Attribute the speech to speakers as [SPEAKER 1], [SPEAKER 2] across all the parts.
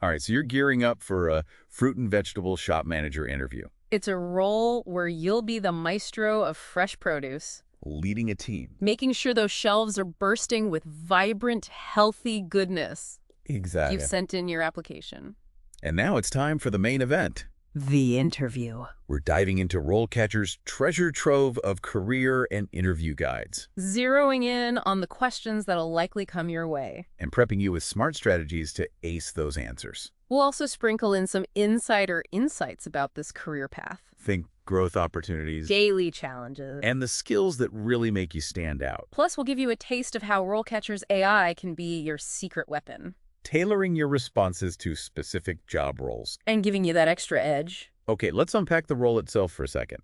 [SPEAKER 1] All right, so you're gearing up for a fruit and vegetable shop manager interview.
[SPEAKER 2] It's a role where you'll be the maestro of fresh produce,
[SPEAKER 1] Leading a team.
[SPEAKER 2] making sure those shelves are bursting with vibrant, healthy goodness. You've
[SPEAKER 1] Exactly.
[SPEAKER 2] sent in your application.
[SPEAKER 1] And now it's time for the main event.
[SPEAKER 2] The interview.
[SPEAKER 1] We're diving into RoleCatcher's treasure trove of career and interview guides
[SPEAKER 2] Zeroing in on the questions that'll likely come your way.
[SPEAKER 1] and prepping you with smart strategies to ace those answers.
[SPEAKER 2] We'll also sprinkle in some insider insights about this career path.
[SPEAKER 1] Think growth opportunities
[SPEAKER 2] Daily challenges.
[SPEAKER 1] and the skills that really make you stand out.
[SPEAKER 2] Plus, we'll give you a taste of how RoleCatcher's AI can be your secret weapon.
[SPEAKER 1] Tailoring your responses to specific job roles.
[SPEAKER 2] And giving you that extra edge.
[SPEAKER 1] Okay, let's unpack the role itself for a second.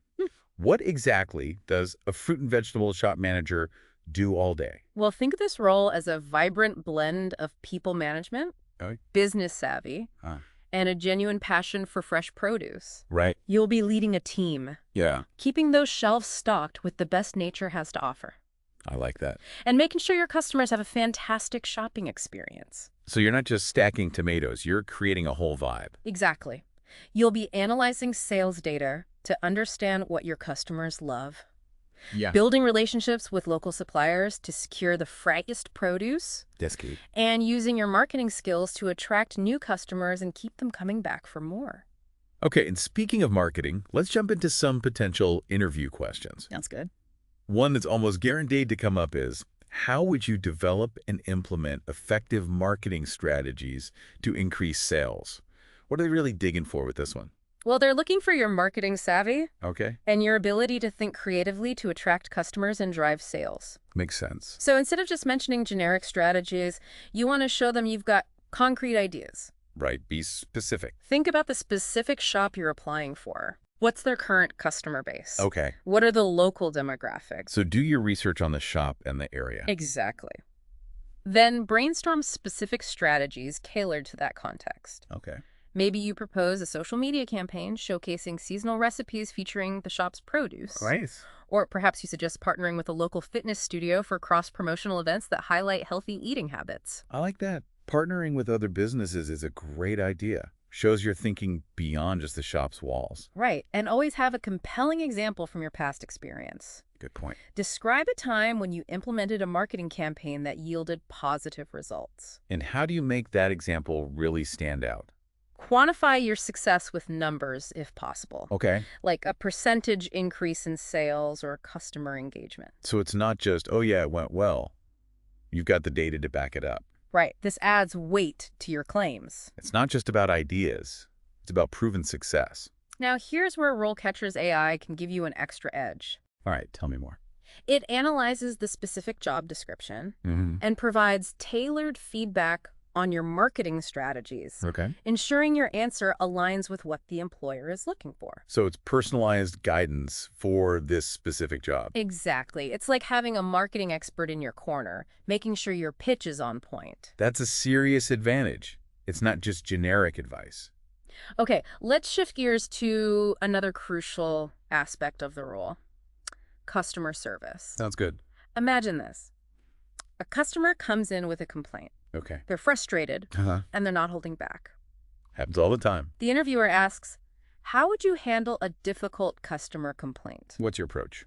[SPEAKER 1] What exactly does a fruit and vegetable shop manager do all day?
[SPEAKER 2] Well, think of this role as a vibrant blend of people management,
[SPEAKER 1] Okay.
[SPEAKER 2] business savvy,
[SPEAKER 1] Huh.
[SPEAKER 2] and a genuine passion for fresh produce.
[SPEAKER 1] Right.
[SPEAKER 2] You'll be leading a team,
[SPEAKER 1] Yeah,
[SPEAKER 2] keeping those shelves stocked with the best nature has to offer,
[SPEAKER 1] I like that.
[SPEAKER 2] and making sure your customers have a fantastic shopping experience.
[SPEAKER 1] So you're not just stacking tomatoes, you're creating a whole vibe.
[SPEAKER 2] Exactly. You'll be analyzing sales data to understand what your customers love,
[SPEAKER 1] Yeah.
[SPEAKER 2] building relationships with local suppliers to secure the freshest produce,
[SPEAKER 1] That's key.
[SPEAKER 2] and using your marketing skills to attract new customers and keep them coming back for more.
[SPEAKER 1] Okay, and speaking of marketing, let's jump into some potential interview questions.
[SPEAKER 2] Sounds good.
[SPEAKER 1] One that's almost guaranteed to come up is, how would you develop and implement effective marketing strategies to increase sales? What are they really digging for with this one?
[SPEAKER 2] Well, they're looking for your marketing savvy
[SPEAKER 1] Okay,
[SPEAKER 2] and your ability to think creatively to attract customers and drive sales.
[SPEAKER 1] makes sense.
[SPEAKER 2] So instead of just mentioning generic strategies, you want to show them you've got concrete ideas.
[SPEAKER 1] Right, be specific.
[SPEAKER 2] Think about the specific shop you're applying for. What's their current customer base?
[SPEAKER 1] Okay,
[SPEAKER 2] What are the local demographics?
[SPEAKER 1] so do your research on the shop and the area.
[SPEAKER 2] Exactly. Then brainstorm specific strategies tailored to that context.
[SPEAKER 1] Okay.
[SPEAKER 2] Maybe you propose a social media campaign showcasing seasonal recipes featuring the shop's produce.
[SPEAKER 1] Nice.
[SPEAKER 2] Or perhaps you suggest partnering with a local fitness studio for cross-promotional events that highlight healthy eating habits.
[SPEAKER 1] I like that. Partnering with other businesses is a great idea. Shows you're thinking beyond just the shop's walls.
[SPEAKER 2] Right, and always have a compelling example from your past experience.
[SPEAKER 1] Good point.
[SPEAKER 2] Describe a time when you implemented a marketing campaign that yielded positive results.
[SPEAKER 1] And how do you make that example really stand out?
[SPEAKER 2] Quantify your success with numbers if possible,
[SPEAKER 1] Okay.
[SPEAKER 2] like a percentage increase in sales or customer engagement.
[SPEAKER 1] So it's not just, oh yeah, it went well. You've got the data to back it up.
[SPEAKER 2] Right, this adds weight to your claims.
[SPEAKER 1] It's not just about ideas. It's about proven success.
[SPEAKER 2] Now, here's where RoleCatcher's AI can give you an extra edge.
[SPEAKER 1] All right, tell me more.
[SPEAKER 2] It analyzes the specific job description and provides tailored feedback on your marketing strategies,
[SPEAKER 1] Okay.
[SPEAKER 2] ensuring your answer aligns with what the employer is looking for.
[SPEAKER 1] So it's personalized guidance for this specific job.
[SPEAKER 2] Exactly. It's like having a marketing expert in your corner, making sure your pitch is on point.
[SPEAKER 1] That's a serious advantage. It's not just generic advice.
[SPEAKER 2] Okay, let's shift gears to another crucial aspect of the role: customer service.
[SPEAKER 1] Sounds good.
[SPEAKER 2] Imagine this. A customer comes in with a complaint.
[SPEAKER 1] Okay.
[SPEAKER 2] They're frustrated,
[SPEAKER 1] Uh-huh.
[SPEAKER 2] and they're not holding back.
[SPEAKER 1] Happens all the time.
[SPEAKER 2] The interviewer asks, how would you handle a difficult customer complaint?
[SPEAKER 1] What's your approach?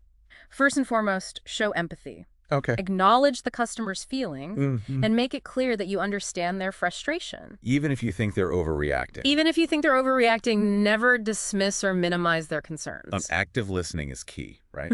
[SPEAKER 2] First and foremost, show empathy.
[SPEAKER 1] Okay.
[SPEAKER 2] Acknowledge the customer's feelings
[SPEAKER 1] Mhm.
[SPEAKER 2] and make it clear that you understand their frustration.
[SPEAKER 1] Even if you think they're overreacting.
[SPEAKER 2] Even if you think they're overreacting, never dismiss or minimize their concerns.
[SPEAKER 1] Active listening is key, right?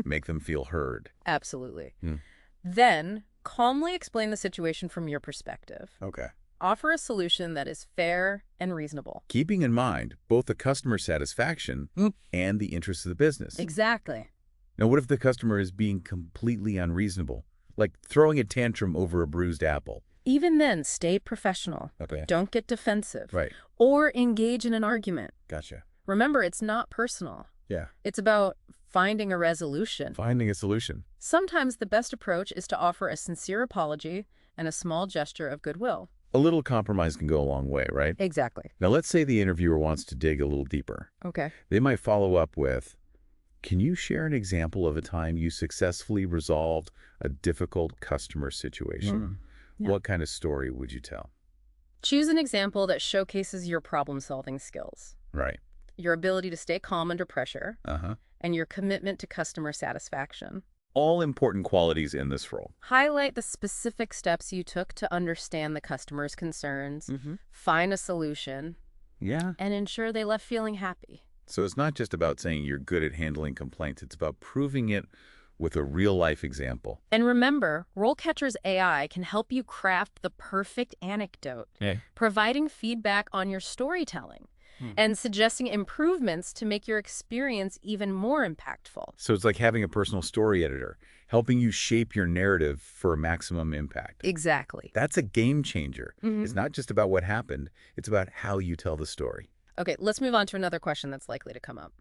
[SPEAKER 1] Make them feel heard.
[SPEAKER 2] Absolutely.
[SPEAKER 1] Hmm.
[SPEAKER 2] Then, calmly explain the situation from your perspective.
[SPEAKER 1] Okay.
[SPEAKER 2] Offer a solution that is fair and reasonable.
[SPEAKER 1] Keeping in mind both the customer satisfaction and the interests of the business.
[SPEAKER 2] Exactly.
[SPEAKER 1] Now, what if the customer is being completely unreasonable? Like throwing a tantrum over a bruised apple.
[SPEAKER 2] Even then, stay professional.
[SPEAKER 1] Okay.
[SPEAKER 2] Don't get defensive.
[SPEAKER 1] Right.
[SPEAKER 2] Or engage in an argument.
[SPEAKER 1] Gotcha.
[SPEAKER 2] Remember, it's not personal.
[SPEAKER 1] Yeah.
[SPEAKER 2] It's about finding a resolution.
[SPEAKER 1] Finding a solution.
[SPEAKER 2] Sometimes the best approach is to offer a sincere apology and a small gesture of goodwill.
[SPEAKER 1] A little compromise can go a long way, right?
[SPEAKER 2] Exactly.
[SPEAKER 1] Now, let's say the interviewer wants to dig a little deeper.
[SPEAKER 2] Okay.
[SPEAKER 1] They might follow up with, can you share an example of a time you successfully resolved a difficult customer situation?
[SPEAKER 2] Yeah.
[SPEAKER 1] What kind of story would you tell?
[SPEAKER 2] Choose an example that showcases your problem-solving skills,
[SPEAKER 1] Right.
[SPEAKER 2] your ability to stay calm under pressure,
[SPEAKER 1] Uh-huh.
[SPEAKER 2] and your commitment to customer satisfaction.
[SPEAKER 1] All important qualities in this role.
[SPEAKER 2] Highlight the specific steps you took to understand the customer's concerns, find a solution,
[SPEAKER 1] Yeah.
[SPEAKER 2] and ensure they left feeling happy.
[SPEAKER 1] So it's not just about saying you're good at handling complaints. It's about proving it with a real-life example.
[SPEAKER 2] And remember, RoleCatcher's AI can help you craft the perfect anecdote, providing feedback on your storytelling and suggesting improvements to make your experience even more impactful.
[SPEAKER 1] So it's like having a personal story editor, helping you shape your narrative for maximum impact.
[SPEAKER 2] Exactly.
[SPEAKER 1] That's a game changer. It's not just about what happened. It's about how you tell the story.
[SPEAKER 2] Okay, let's move on to another question that's likely to come up.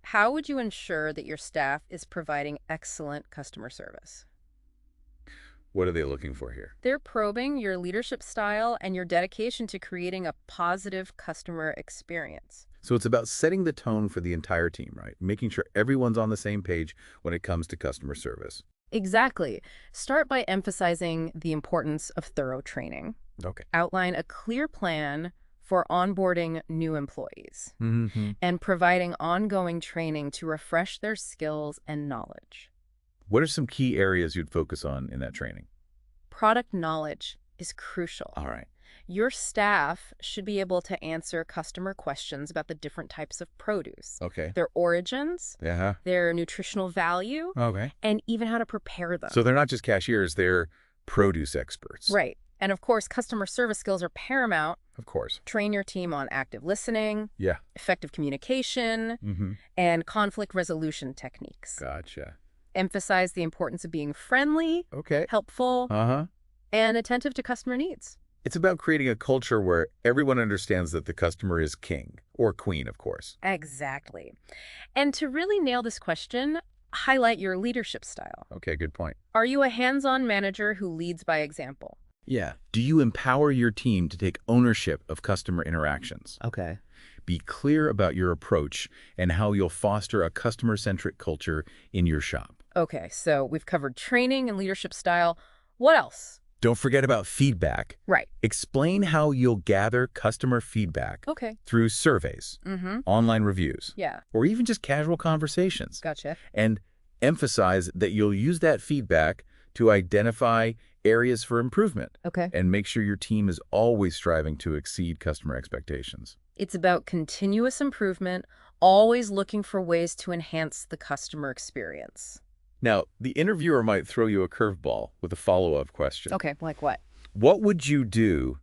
[SPEAKER 2] How would you ensure that your staff is providing excellent customer service?
[SPEAKER 1] What are they looking for here?
[SPEAKER 2] They're probing your leadership style and your dedication to creating a positive customer experience.
[SPEAKER 1] So it's about setting the tone for the entire team, right? Making sure everyone's on the same page when it comes to customer service.
[SPEAKER 2] Exactly. Start by emphasizing the importance of thorough training.
[SPEAKER 1] Okay.
[SPEAKER 2] Outline a clear plan for onboarding new employees
[SPEAKER 1] Mm-hmm.
[SPEAKER 2] and providing ongoing training to refresh their skills and knowledge.
[SPEAKER 1] What are some key areas you'd focus on in that training?
[SPEAKER 2] Product knowledge is crucial.
[SPEAKER 1] All right.
[SPEAKER 2] Your staff should be able to answer customer questions about the different types of produce,
[SPEAKER 1] Okay.
[SPEAKER 2] their origins,
[SPEAKER 1] Yeah.
[SPEAKER 2] their nutritional value,
[SPEAKER 1] Okay.
[SPEAKER 2] and even how to prepare them.
[SPEAKER 1] So they're not just cashiers, they're produce experts.
[SPEAKER 2] Right. And of course, customer service skills are paramount.
[SPEAKER 1] Of course.
[SPEAKER 2] Train your team on active listening,
[SPEAKER 1] Yeah.
[SPEAKER 2] effective communication,
[SPEAKER 1] Mm-hmm.
[SPEAKER 2] and conflict resolution techniques.
[SPEAKER 1] Gotcha.
[SPEAKER 2] Emphasize the importance of being friendly,
[SPEAKER 1] Okay.
[SPEAKER 2] helpful,
[SPEAKER 1] Uh-huh.
[SPEAKER 2] and attentive to customer needs.
[SPEAKER 1] It's about creating a culture where everyone understands that the customer is king, or queen, of course.
[SPEAKER 2] Exactly. And to really nail this question, highlight your leadership style.
[SPEAKER 1] Okay, good point.
[SPEAKER 2] Are you a hands-on manager who leads by example?
[SPEAKER 1] Yeah. Do you empower your team to take ownership of customer interactions?
[SPEAKER 2] Okay.
[SPEAKER 1] Be clear about your approach and how you'll foster a customer-centric culture in your shop.
[SPEAKER 2] Okay, so we've covered training and leadership style. What else?
[SPEAKER 1] Don't forget about feedback.
[SPEAKER 2] Right.
[SPEAKER 1] Explain how you'll gather customer feedback
[SPEAKER 2] Okay.
[SPEAKER 1] through surveys, online reviews,
[SPEAKER 2] Yeah,
[SPEAKER 1] or even just casual conversations.
[SPEAKER 2] gotcha.
[SPEAKER 1] And emphasize that you'll use that feedback to identify areas for improvement
[SPEAKER 2] Okay.
[SPEAKER 1] and make sure your team is always striving to exceed customer expectations.
[SPEAKER 2] It's about continuous improvement, always looking for ways to enhance the customer experience.
[SPEAKER 1] Now, the interviewer might throw you a curveball with a follow-up question.
[SPEAKER 2] Okay, like what?
[SPEAKER 1] What would you do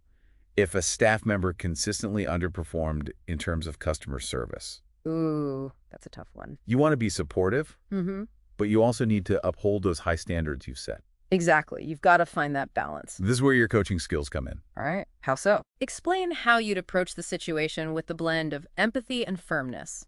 [SPEAKER 1] if a staff member consistently underperformed in terms of customer service?
[SPEAKER 2] Ooh, that's a tough one.
[SPEAKER 1] You want to be supportive,
[SPEAKER 2] Mm-hmm.
[SPEAKER 1] but you also need to uphold those high standards you've set.
[SPEAKER 2] Exactly. You've got to find that balance.
[SPEAKER 1] This is where your coaching skills come in.
[SPEAKER 2] All right. How so? Explain how you'd approach the situation with the blend of empathy and firmness.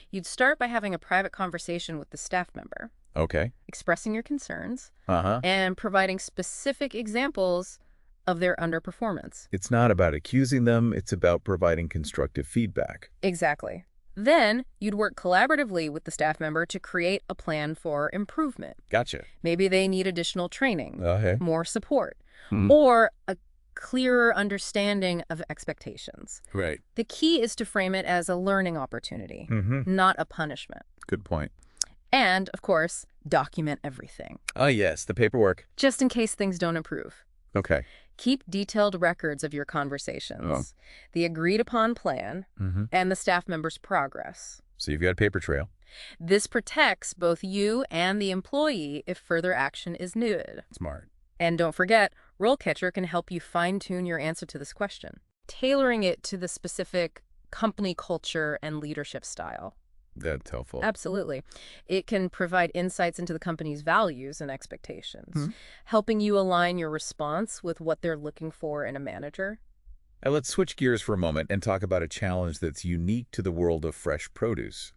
[SPEAKER 2] You'd start by having a private conversation with the staff member,
[SPEAKER 1] Okay.
[SPEAKER 2] expressing your concerns,
[SPEAKER 1] Uh-huh.
[SPEAKER 2] and providing specific examples of their underperformance.
[SPEAKER 1] It's not about accusing them. It's about providing constructive feedback.
[SPEAKER 2] Exactly. Then you'd work collaboratively with the staff member to create a plan for improvement.
[SPEAKER 1] Gotcha.
[SPEAKER 2] Maybe they need additional training,
[SPEAKER 1] Okay.
[SPEAKER 2] more support,
[SPEAKER 1] Mhm.
[SPEAKER 2] or a clearer understanding of expectations.
[SPEAKER 1] Right.
[SPEAKER 2] The key is to frame it as a learning opportunity,
[SPEAKER 1] Mm-hmm.
[SPEAKER 2] not a punishment.
[SPEAKER 1] Good point.
[SPEAKER 2] And, of course, document everything,
[SPEAKER 1] Oh, yes, the paperwork.
[SPEAKER 2] just in case things don't improve.
[SPEAKER 1] Okay.
[SPEAKER 2] Keep detailed records of your conversations, the agreed-upon plan,
[SPEAKER 1] Mm-hmm.
[SPEAKER 2] and the staff member's progress.
[SPEAKER 1] So you've got a paper trail.
[SPEAKER 2] This protects both you and the employee if further action is needed.
[SPEAKER 1] Smart.
[SPEAKER 2] And don't forget, RoleCatcher can help you fine-tune your answer to this question, tailoring it to the specific company culture and leadership style.
[SPEAKER 1] That's helpful.
[SPEAKER 2] Absolutely. It can provide insights into the company's values and expectations, helping you align your response with what they're looking for in a manager.
[SPEAKER 1] Now let's switch gears for a moment and talk about a challenge that's unique to the world of fresh produce.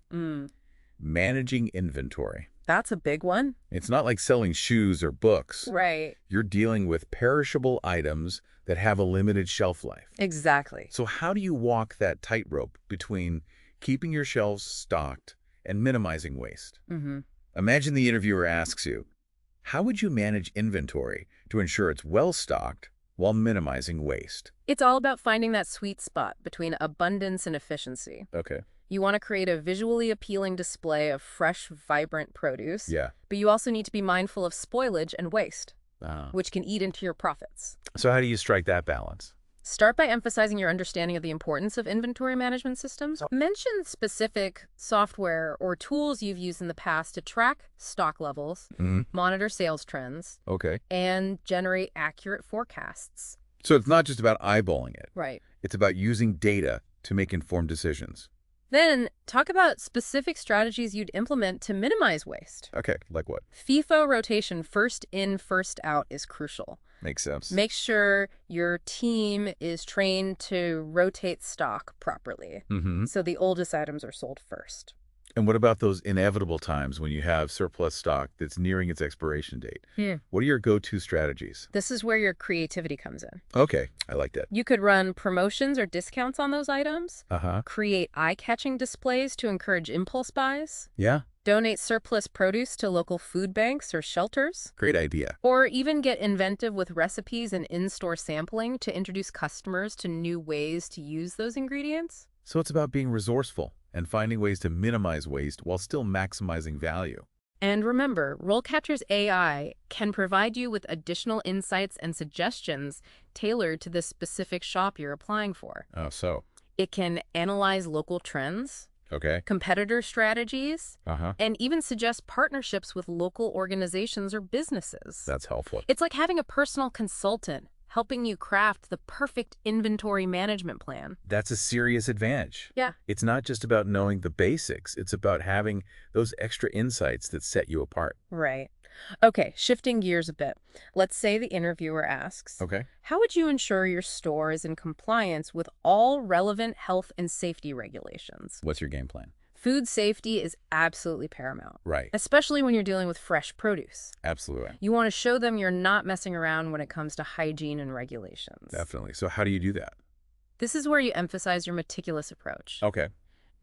[SPEAKER 1] Managing inventory.
[SPEAKER 2] That's a big one.
[SPEAKER 1] It's not like selling shoes or books.
[SPEAKER 2] Right.
[SPEAKER 1] You're dealing with perishable items that have a limited shelf life.
[SPEAKER 2] Exactly.
[SPEAKER 1] So how do you walk that tightrope between keeping your shelves stocked and minimizing waste? Imagine the interviewer asks you, how would you manage inventory to ensure it's well stocked while minimizing waste.
[SPEAKER 2] It's all about finding that sweet spot between abundance and efficiency.
[SPEAKER 1] Okay.
[SPEAKER 2] You want to create a visually appealing display of fresh, vibrant produce,
[SPEAKER 1] Yeah.
[SPEAKER 2] but you also need to be mindful of spoilage and waste,
[SPEAKER 1] Ah.
[SPEAKER 2] which can eat into your profits.
[SPEAKER 1] So how do you strike that balance?
[SPEAKER 2] Start by emphasizing your understanding of the importance of inventory management systems. Mention specific software or tools you've used in the past to track stock levels, monitor sales trends,
[SPEAKER 1] Okay.
[SPEAKER 2] and generate accurate forecasts.
[SPEAKER 1] So it's not just about eyeballing it.
[SPEAKER 2] Right.
[SPEAKER 1] It's about using data to make informed decisions.
[SPEAKER 2] Then talk about specific strategies you'd implement to minimize waste.
[SPEAKER 1] Okay, like what?
[SPEAKER 2] FIFO rotation, first in, first out, is crucial.
[SPEAKER 1] Makes sense.
[SPEAKER 2] Make sure your team is trained to rotate stock properly, so the oldest items are sold first.
[SPEAKER 1] And what about those inevitable times when you have surplus stock that's nearing its expiration date? What are your go-to strategies?
[SPEAKER 2] This is where your creativity comes in.
[SPEAKER 1] Okay, I like that.
[SPEAKER 2] You could run promotions or discounts on those items,
[SPEAKER 1] Uh-huh.
[SPEAKER 2] create eye-catching displays to encourage impulse buys,
[SPEAKER 1] Yeah,
[SPEAKER 2] donate surplus produce to local food banks or shelters,
[SPEAKER 1] great idea.
[SPEAKER 2] or even get inventive with recipes and in-store sampling to introduce customers to new ways to use those ingredients.
[SPEAKER 1] So it's about being resourceful and finding ways to minimize waste while still maximizing value.
[SPEAKER 2] And remember, RoleCatcher's AI can provide you with additional insights and suggestions tailored to the specific shop you're applying for.
[SPEAKER 1] Oh, so.
[SPEAKER 2] It can analyze local trends,
[SPEAKER 1] Okay.
[SPEAKER 2] competitor strategies,
[SPEAKER 1] Uh-huh.
[SPEAKER 2] and even suggest partnerships with local organizations or businesses.
[SPEAKER 1] That's helpful.
[SPEAKER 2] It's like having a personal consultant helping you craft the perfect inventory management plan.
[SPEAKER 1] That's a serious advantage.
[SPEAKER 2] Yeah.
[SPEAKER 1] It's not just about knowing the basics. It's about having those extra insights that set you apart.
[SPEAKER 2] Right. Okay, shifting gears a bit. Let's say the interviewer asks,
[SPEAKER 1] Okay.
[SPEAKER 2] how would you ensure your store is in compliance with all relevant health and safety regulations?
[SPEAKER 1] What's your game plan?
[SPEAKER 2] Food safety is absolutely paramount,
[SPEAKER 1] Right.
[SPEAKER 2] especially when you're dealing with fresh produce.
[SPEAKER 1] Absolutely.
[SPEAKER 2] You want to show them you're not messing around when it comes to hygiene and regulations.
[SPEAKER 1] Definitely. So how do you do that?
[SPEAKER 2] This is where you emphasize your meticulous approach.
[SPEAKER 1] Okay.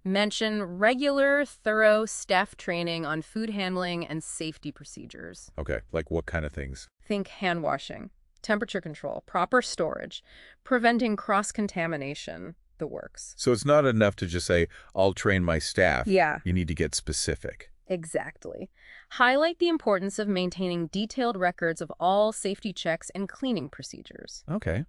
[SPEAKER 2] Mention regular, thorough staff training on food handling and safety procedures.
[SPEAKER 1] Okay. Like what kind of things?
[SPEAKER 2] Think hand washing, temperature control, proper storage, preventing cross-contamination, the works.
[SPEAKER 1] So it's not enough to just say, I'll train my staff.
[SPEAKER 2] Yeah.
[SPEAKER 1] You need to get specific.
[SPEAKER 2] Exactly. Highlight the importance of maintaining detailed records of all safety checks and cleaning procedures.
[SPEAKER 1] Okay.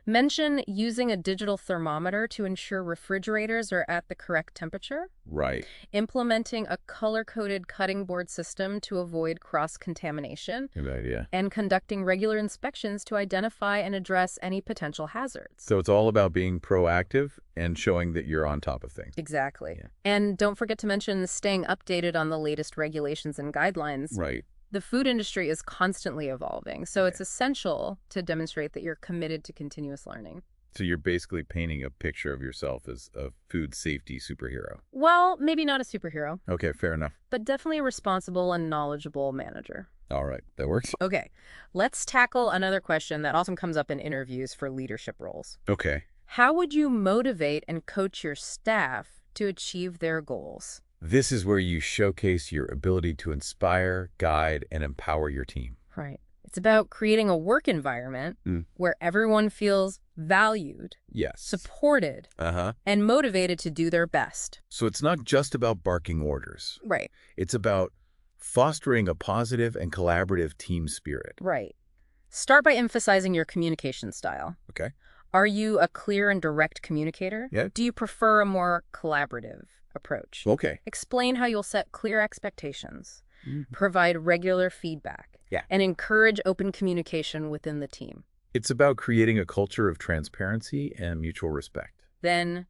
[SPEAKER 2] Mention using a digital thermometer to ensure refrigerators are at the correct temperature.
[SPEAKER 1] Right.
[SPEAKER 2] Implementing a color-coded cutting board system to avoid cross-contamination.
[SPEAKER 1] Good idea.
[SPEAKER 2] And conducting regular inspections to identify and address any potential hazards.
[SPEAKER 1] So it's all about being proactive and showing that you're on top of things.
[SPEAKER 2] Exactly.
[SPEAKER 1] Yeah.
[SPEAKER 2] And don't forget to mention staying updated on the latest regulations and guidelines.
[SPEAKER 1] Right.
[SPEAKER 2] The food industry is constantly evolving, so it's essential to demonstrate that you're committed to continuous learning.
[SPEAKER 1] So you're basically painting a picture of yourself as a food safety superhero.
[SPEAKER 2] Well, maybe not a superhero,
[SPEAKER 1] Okay, fair enough.
[SPEAKER 2] but definitely a responsible and knowledgeable manager.
[SPEAKER 1] All right, that works.
[SPEAKER 2] Okay, let's tackle another question that often comes up in interviews for leadership roles.
[SPEAKER 1] Okay.
[SPEAKER 2] How would you motivate and coach your staff to achieve their goals?
[SPEAKER 1] This is where you showcase your ability to inspire, guide, and empower your team.
[SPEAKER 2] Right. It's about creating a work environment where everyone feels valued,
[SPEAKER 1] Yes.
[SPEAKER 2] supported,
[SPEAKER 1] Uh-huh.
[SPEAKER 2] and motivated to do their best.
[SPEAKER 1] So it's not just about barking orders.
[SPEAKER 2] Right.
[SPEAKER 1] It's about fostering a positive and collaborative team spirit.
[SPEAKER 2] Right. Start by emphasizing your communication style.
[SPEAKER 1] Okay.
[SPEAKER 2] Are you a clear and direct communicator?
[SPEAKER 1] Yeah.
[SPEAKER 2] Do you prefer a more collaborative approach?
[SPEAKER 1] Okay.
[SPEAKER 2] Explain how you'll set clear expectations, provide regular feedback,
[SPEAKER 1] Yeah.
[SPEAKER 2] and encourage open communication within the team.
[SPEAKER 1] It's about creating a culture of transparency and mutual respect.
[SPEAKER 2] Then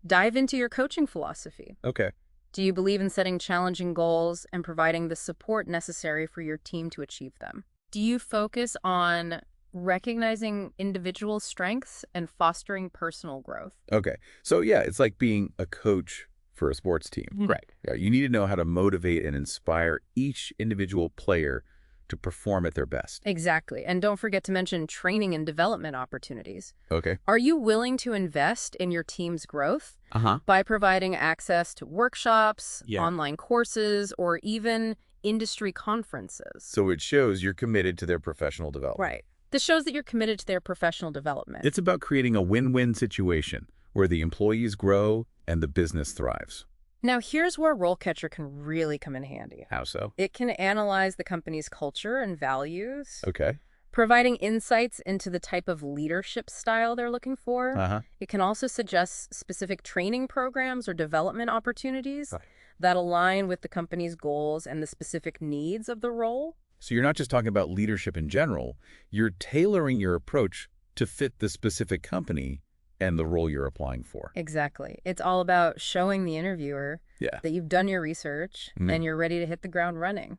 [SPEAKER 2] dive into your coaching philosophy.
[SPEAKER 1] Okay.
[SPEAKER 2] Do you believe in setting challenging goals and providing the support necessary for your team to achieve them? Do you focus on recognizing individual strengths and fostering personal growth?
[SPEAKER 1] Okay. So yeah, it's like being a coach for a sports team.
[SPEAKER 2] Right.
[SPEAKER 1] Yeah, you need to know how to motivate and inspire each individual player to perform at their best.
[SPEAKER 2] Exactly. And don't forget to mention training and development opportunities.
[SPEAKER 1] Okay.
[SPEAKER 2] Are you willing to invest in your team's growth
[SPEAKER 1] Uh-huh.
[SPEAKER 2] by providing access to workshops,
[SPEAKER 1] Yeah.
[SPEAKER 2] online courses, or even industry conferences?
[SPEAKER 1] So it shows you're committed to their professional development.
[SPEAKER 2] Right. This shows that you're committed to their professional development.
[SPEAKER 1] It's about creating a win-win situation where the employees grow and the business thrives.
[SPEAKER 2] Now, here's where RoleCatcher can really come in handy.
[SPEAKER 1] How so?
[SPEAKER 2] It can analyze the company's culture and values,
[SPEAKER 1] Okay.
[SPEAKER 2] providing insights into the type of leadership style they're looking for.
[SPEAKER 1] Uh-huh.
[SPEAKER 2] It can also suggest specific training programs or development opportunities
[SPEAKER 1] Right.
[SPEAKER 2] that align with the company's goals and the specific needs of the role.
[SPEAKER 1] So you're not just talking about leadership in general, you're tailoring your approach to fit the specific company and the role you're applying for.
[SPEAKER 2] Exactly. It's all about showing the interviewer
[SPEAKER 1] Yeah.
[SPEAKER 2] that you've done your research and you're ready to hit the ground running.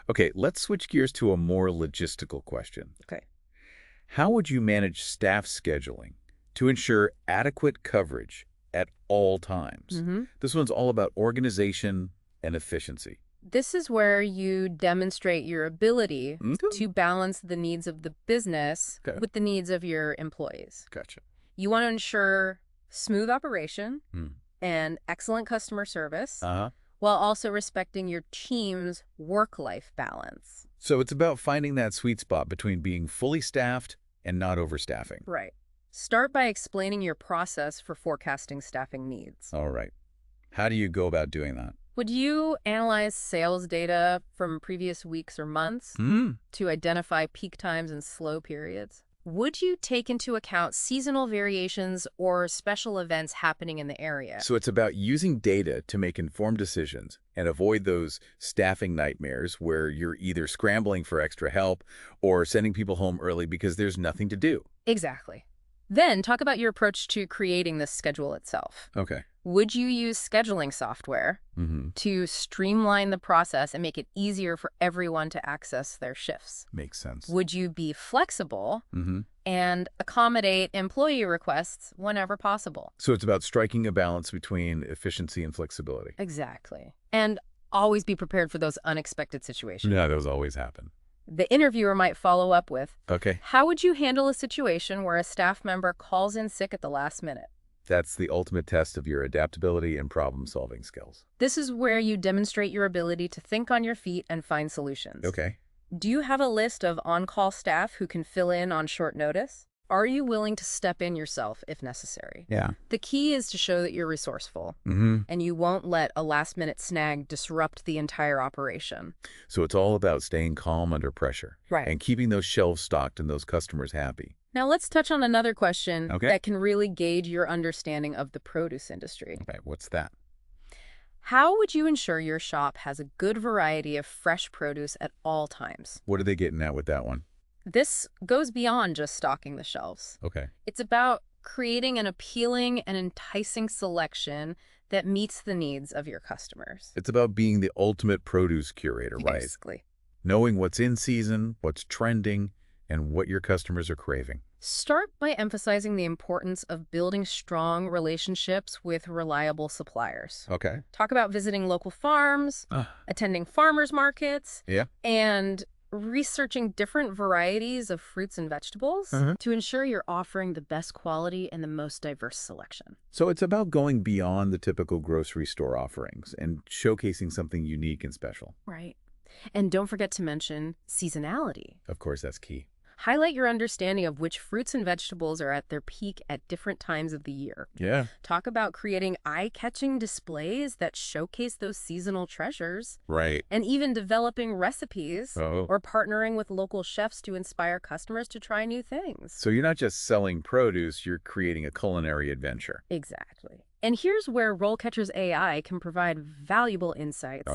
[SPEAKER 1] Okay, let's switch gears to a more logistical question.
[SPEAKER 2] Okay.
[SPEAKER 1] How would you manage staff scheduling to ensure adequate coverage at all times? This one's all about organization and efficiency.
[SPEAKER 2] This is where you demonstrate your ability to balance the needs of the business with the needs of your employees.
[SPEAKER 1] Gotcha.
[SPEAKER 2] You want to ensure smooth operation and excellent customer service while also respecting your team's work-life balance.
[SPEAKER 1] So it's about finding that sweet spot between being fully staffed and not overstaffing.
[SPEAKER 2] Right. Start by explaining your process for forecasting staffing needs.
[SPEAKER 1] All right. How do you go about doing that?
[SPEAKER 2] Would you analyze sales data from previous weeks or months to identify peak times and slow periods? Would you take into account seasonal variations or special events happening in the area?
[SPEAKER 1] So it's about using data to make informed decisions and avoid those staffing nightmares where you're either scrambling for extra help or sending people home early because there's nothing to do.
[SPEAKER 2] Exactly. Then talk about your approach to creating the schedule itself.
[SPEAKER 1] Okay.
[SPEAKER 2] Would you use scheduling software to streamline the process and make it easier for everyone to access their shifts?
[SPEAKER 1] Makes sense.
[SPEAKER 2] Would you be flexible and accommodate employee requests whenever possible?
[SPEAKER 1] So it's about striking a balance between efficiency and flexibility.
[SPEAKER 2] Exactly. And always be prepared for those unexpected situations.
[SPEAKER 1] Yeah, those always happen.
[SPEAKER 2] The interviewer might follow up with,
[SPEAKER 1] Okay.
[SPEAKER 2] how would you handle a situation where a staff member calls in sick at the last minute?
[SPEAKER 1] That's the ultimate test of your adaptability and problem-solving skills.
[SPEAKER 2] This is where you demonstrate your ability to think on your feet and find solutions.
[SPEAKER 1] Okay.
[SPEAKER 2] Do you have a list of on-call staff who can fill in on short notice? Are you willing to step in yourself if necessary?
[SPEAKER 1] Yeah.
[SPEAKER 2] The key is to show that you're resourceful and you won't let a last-minute snag disrupt the entire operation.
[SPEAKER 1] So it's all about staying calm under pressure.
[SPEAKER 2] Right.
[SPEAKER 1] And keeping those shelves stocked and those customers happy.
[SPEAKER 2] Now let's touch on another question
[SPEAKER 1] Okay.
[SPEAKER 2] that can really gauge your understanding of the produce industry.
[SPEAKER 1] Okay, what's that?
[SPEAKER 2] How would you ensure your shop has a good variety of fresh produce at all times?
[SPEAKER 1] What are they getting at with that one?
[SPEAKER 2] This goes beyond just stocking the shelves.
[SPEAKER 1] Okay.
[SPEAKER 2] It's about creating an appealing and enticing selection that meets the needs of your customers.
[SPEAKER 1] It's about being the ultimate produce curator, right?
[SPEAKER 2] Basically.
[SPEAKER 1] Knowing what's in season, what's trending, and what your customers are craving.
[SPEAKER 2] Start by emphasizing the importance of building strong relationships with reliable suppliers.
[SPEAKER 1] Okay.
[SPEAKER 2] Talk about visiting local farms, attending farmers markets,
[SPEAKER 1] Yeah.
[SPEAKER 2] and researching different varieties of fruits and vegetables to ensure you're offering the best quality and the most diverse selection.
[SPEAKER 1] So it's about going beyond the typical grocery store offerings and showcasing something unique and special.
[SPEAKER 2] Right. And don't forget to mention seasonality.
[SPEAKER 1] Of course, that's key.
[SPEAKER 2] Highlight your understanding of which fruits and vegetables are at their peak at different times of the year.
[SPEAKER 1] Yeah.
[SPEAKER 2] Talk about creating eye-catching displays that showcase those seasonal treasures.
[SPEAKER 1] Right.
[SPEAKER 2] And even developing recipes or partnering with local chefs to inspire customers to try new things.
[SPEAKER 1] So you're not just selling produce, you're creating a culinary adventure.
[SPEAKER 2] Exactly. And here's where RoleCatcher's AI can provide valuable insights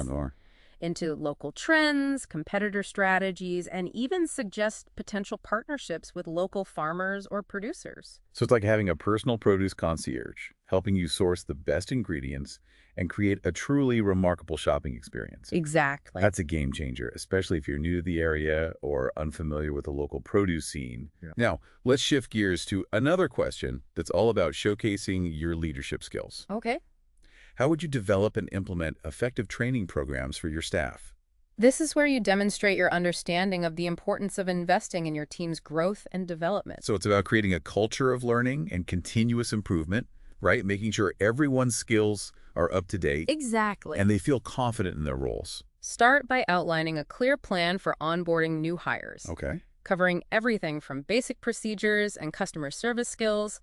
[SPEAKER 2] into local trends, competitor strategies, and even suggest potential partnerships with local farmers or producers.
[SPEAKER 1] So it's like having a personal produce concierge, helping you source the best ingredients and create a truly remarkable shopping experience.
[SPEAKER 2] Exactly.
[SPEAKER 1] That's a game changer, especially if you're new to the area or unfamiliar with the local produce scene. Yeah. Now, let's shift gears to another question that's all about showcasing your leadership skills.
[SPEAKER 2] Okay.
[SPEAKER 1] How would you develop and implement effective training programs for your staff?
[SPEAKER 2] This is where you demonstrate your understanding of the importance of investing in your team's growth and development.
[SPEAKER 1] So it's about creating a culture of learning and continuous improvement, right? Making sure everyone's skills are up to date.
[SPEAKER 2] Exactly.
[SPEAKER 1] And they feel confident in their roles.
[SPEAKER 2] Start by outlining a clear plan for onboarding new hires.
[SPEAKER 1] Okay.
[SPEAKER 2] covering everything from basic procedures and customer service skills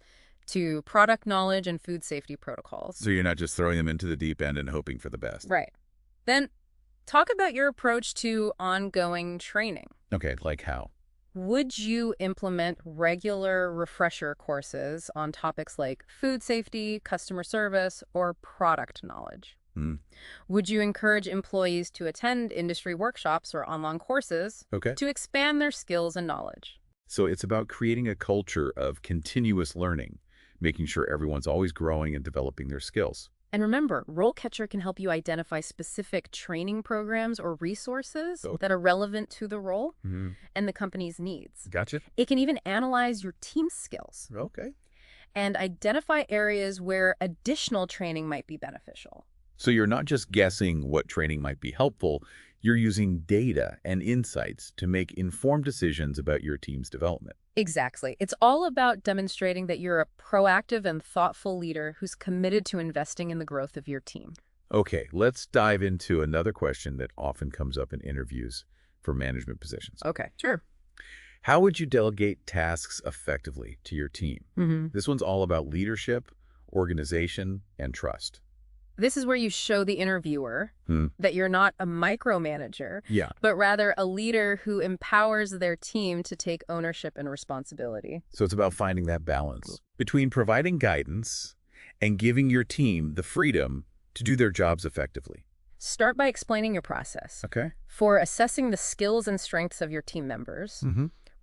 [SPEAKER 2] to product knowledge and food safety protocols.
[SPEAKER 1] So you're not just throwing them into the deep end and hoping for the best.
[SPEAKER 2] Right. Then talk about your approach to ongoing training.
[SPEAKER 1] Okay, like how?
[SPEAKER 2] Would you implement regular refresher courses on topics like food safety, customer service, or product knowledge? Would you encourage employees to attend industry workshops or online courses to expand their skills and knowledge?
[SPEAKER 1] So it's about creating a culture of continuous learning, making sure everyone's always growing and developing their skills.
[SPEAKER 2] And remember, RoleCatcher can help you identify specific training programs or resources that are relevant to the role and the company's needs.
[SPEAKER 1] Gotcha.
[SPEAKER 2] It can even analyze your team's skills.
[SPEAKER 1] Okay.
[SPEAKER 2] And identify areas where additional training might be beneficial.
[SPEAKER 1] So you're not just guessing what training might be helpful, you're using data and insights to make informed decisions about your team's development.
[SPEAKER 2] Exactly. It's all about demonstrating that you're a proactive and thoughtful leader who's committed to investing in the growth of your team.
[SPEAKER 1] Okay, let's dive into another question that often comes up in interviews for management positions.
[SPEAKER 2] Okay, sure.
[SPEAKER 1] How would you delegate tasks effectively to your team? This one's all about leadership, organization, and trust.
[SPEAKER 2] This is where you show the interviewer that you're not a micromanager, but rather a leader who empowers their team to take ownership and responsibility.
[SPEAKER 1] So it's about finding that balance between providing guidance and giving your team the freedom to do their jobs effectively.
[SPEAKER 2] Start by explaining your process.
[SPEAKER 1] Okay.
[SPEAKER 2] For assessing the skills and strengths of your team members,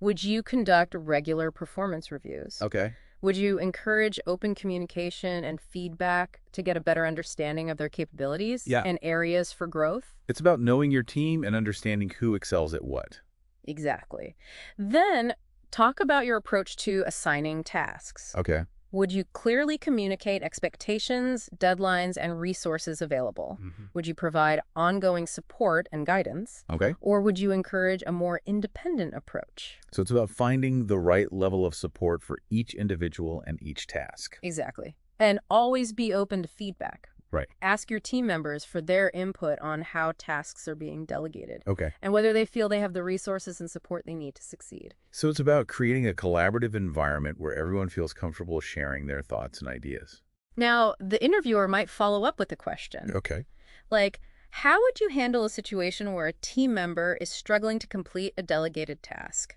[SPEAKER 2] would you conduct regular performance reviews?
[SPEAKER 1] Okay.
[SPEAKER 2] Would you encourage open communication and feedback to get a better understanding of their capabilities and areas for growth?
[SPEAKER 1] It's about knowing your team and understanding who excels at what.
[SPEAKER 2] Exactly. Then talk about your approach to assigning tasks.
[SPEAKER 1] Okay.
[SPEAKER 2] Would you clearly communicate expectations, deadlines, and resources available? Would you provide ongoing support and guidance?
[SPEAKER 1] Okay.
[SPEAKER 2] Or would you encourage a more independent approach?
[SPEAKER 1] So it's about finding the right level of support for each individual and each task.
[SPEAKER 2] Exactly. And always be open to feedback.
[SPEAKER 1] Right.
[SPEAKER 2] Ask your team members for their input on how tasks are being delegated.
[SPEAKER 1] Okay.
[SPEAKER 2] And whether they feel they have the resources and support they need to succeed.
[SPEAKER 1] So it's about creating a collaborative environment where everyone feels comfortable sharing their thoughts and ideas.
[SPEAKER 2] Now, the interviewer might follow up with a question.
[SPEAKER 1] Okay.
[SPEAKER 2] Like, how would you handle a situation where a team member is struggling to complete a delegated task?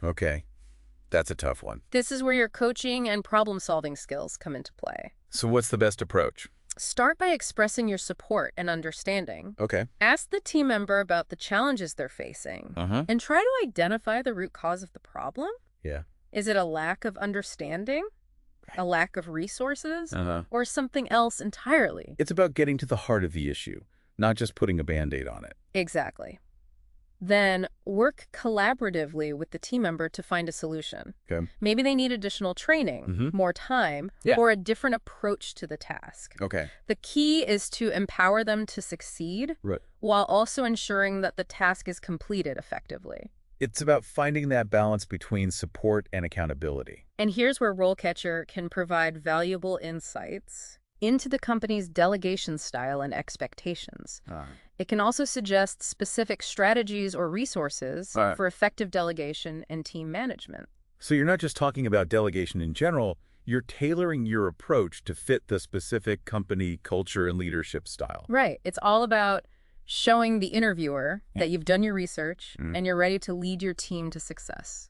[SPEAKER 1] Okay. That's a tough one.
[SPEAKER 2] This is where your coaching and problem-solving skills come into play.
[SPEAKER 1] So what's the best approach?
[SPEAKER 2] Start by expressing your support and understanding.
[SPEAKER 1] Okay.
[SPEAKER 2] Ask the team member about the challenges they're facing and try to identify the root cause of the problem.
[SPEAKER 1] Yeah.
[SPEAKER 2] Is it a lack of understanding, a lack of resources, or something else entirely?
[SPEAKER 1] It's about getting to the heart of the issue, not just putting a Band-Aid on it.
[SPEAKER 2] Exactly. Then work collaboratively with the team member to find a solution.
[SPEAKER 1] Okay.
[SPEAKER 2] Maybe they need additional training, more time, or a different approach to the task.
[SPEAKER 1] Okay.
[SPEAKER 2] The key is to empower them to succeed while also ensuring that the task is completed effectively.
[SPEAKER 1] It's about finding that balance between support and accountability.
[SPEAKER 2] And here's where RoleCatcher can provide valuable insights into the company's delegation style and expectations. It can also suggest specific strategies or resources for effective delegation and team management.
[SPEAKER 1] So you're not just talking about delegation in general, you're tailoring your approach to fit the specific company culture and leadership style.
[SPEAKER 2] Right. It's all about showing the interviewer that you've done your research and you're ready to lead your team to success.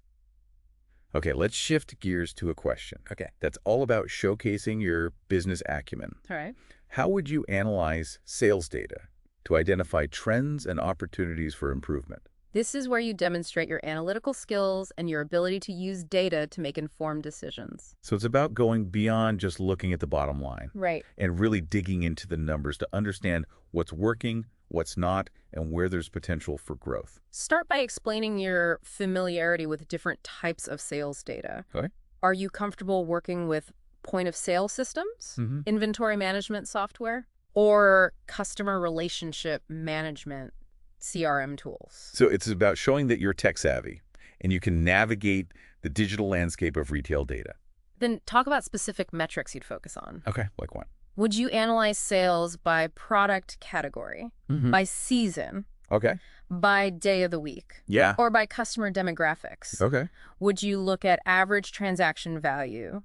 [SPEAKER 1] Okay, let's shift gears to a question. Okay. That's all about showcasing your business acumen.
[SPEAKER 2] All right.
[SPEAKER 1] How would you analyze sales data to identify trends and opportunities for improvement?
[SPEAKER 2] This is where you demonstrate your analytical skills and your ability to use data to make informed decisions.
[SPEAKER 1] So it's about going beyond just looking at the bottom line.
[SPEAKER 2] Right.
[SPEAKER 1] And really digging into the numbers to understand what's working, what's not, and where there's potential for growth.
[SPEAKER 2] Start by explaining your familiarity with different types of sales data.
[SPEAKER 1] Okay.
[SPEAKER 2] Are you comfortable working with point-of-sale systems, inventory management software, or customer relationship management CRM tools?
[SPEAKER 1] So it's about showing that you're tech savvy and you can navigate the digital landscape of retail data.
[SPEAKER 2] Then talk about specific metrics you'd focus on.
[SPEAKER 1] Okay, like what?
[SPEAKER 2] Would you analyze sales by product category, by season,
[SPEAKER 1] Okay.
[SPEAKER 2] By day of the week?
[SPEAKER 1] Yeah.
[SPEAKER 2] Or by customer demographics?
[SPEAKER 1] Okay.
[SPEAKER 2] Would you look at average transaction value,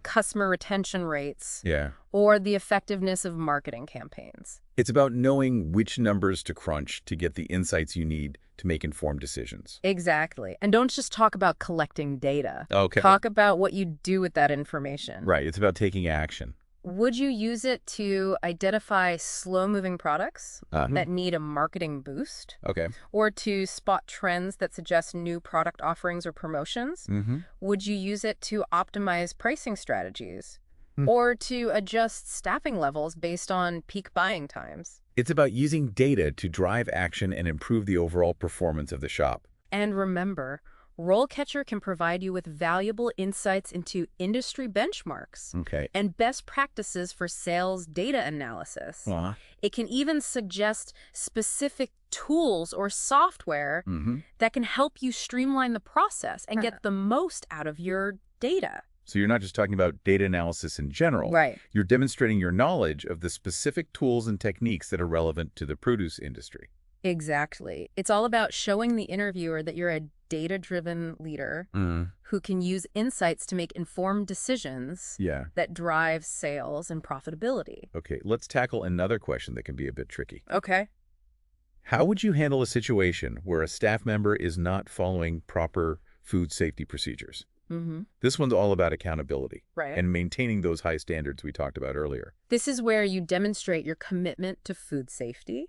[SPEAKER 2] customer retention rates,
[SPEAKER 1] Yeah.
[SPEAKER 2] or the effectiveness of marketing campaigns?
[SPEAKER 1] It's about knowing which numbers to crunch to get the insights you need to make informed decisions.
[SPEAKER 2] Exactly. And don't just talk about collecting data.
[SPEAKER 1] Okay.
[SPEAKER 2] Talk about what you do with that information.
[SPEAKER 1] Right. It's about taking action.
[SPEAKER 2] Would you use it to identify slow-moving products that need a marketing boost?
[SPEAKER 1] Okay.
[SPEAKER 2] Or to spot trends that suggest new product offerings or promotions? Would you use it to optimize pricing strategies? Or to adjust staffing levels based on peak buying times?
[SPEAKER 1] It's about using data to drive action and improve the overall performance of the shop.
[SPEAKER 2] And remember, RoleCatcher can provide you with valuable insights into industry benchmarks and best practices for sales data analysis. It can even suggest specific tools or software that can help you streamline the process and get the most out of your data.
[SPEAKER 1] So you're not just talking about data analysis in general.
[SPEAKER 2] Right.
[SPEAKER 1] You're demonstrating your knowledge of the specific tools and techniques that are relevant to the produce industry.
[SPEAKER 2] Exactly. It's all about showing the interviewer that you're a data-driven leader who can use insights to make informed decisions that drive sales and profitability.
[SPEAKER 1] Okay, let's tackle another question that can be a bit tricky.
[SPEAKER 2] Okay.
[SPEAKER 1] How would you handle a situation where a staff member is not following proper food safety procedures? This one's all about accountability and maintaining those high standards we talked about earlier.
[SPEAKER 2] This is where you demonstrate your commitment to food safety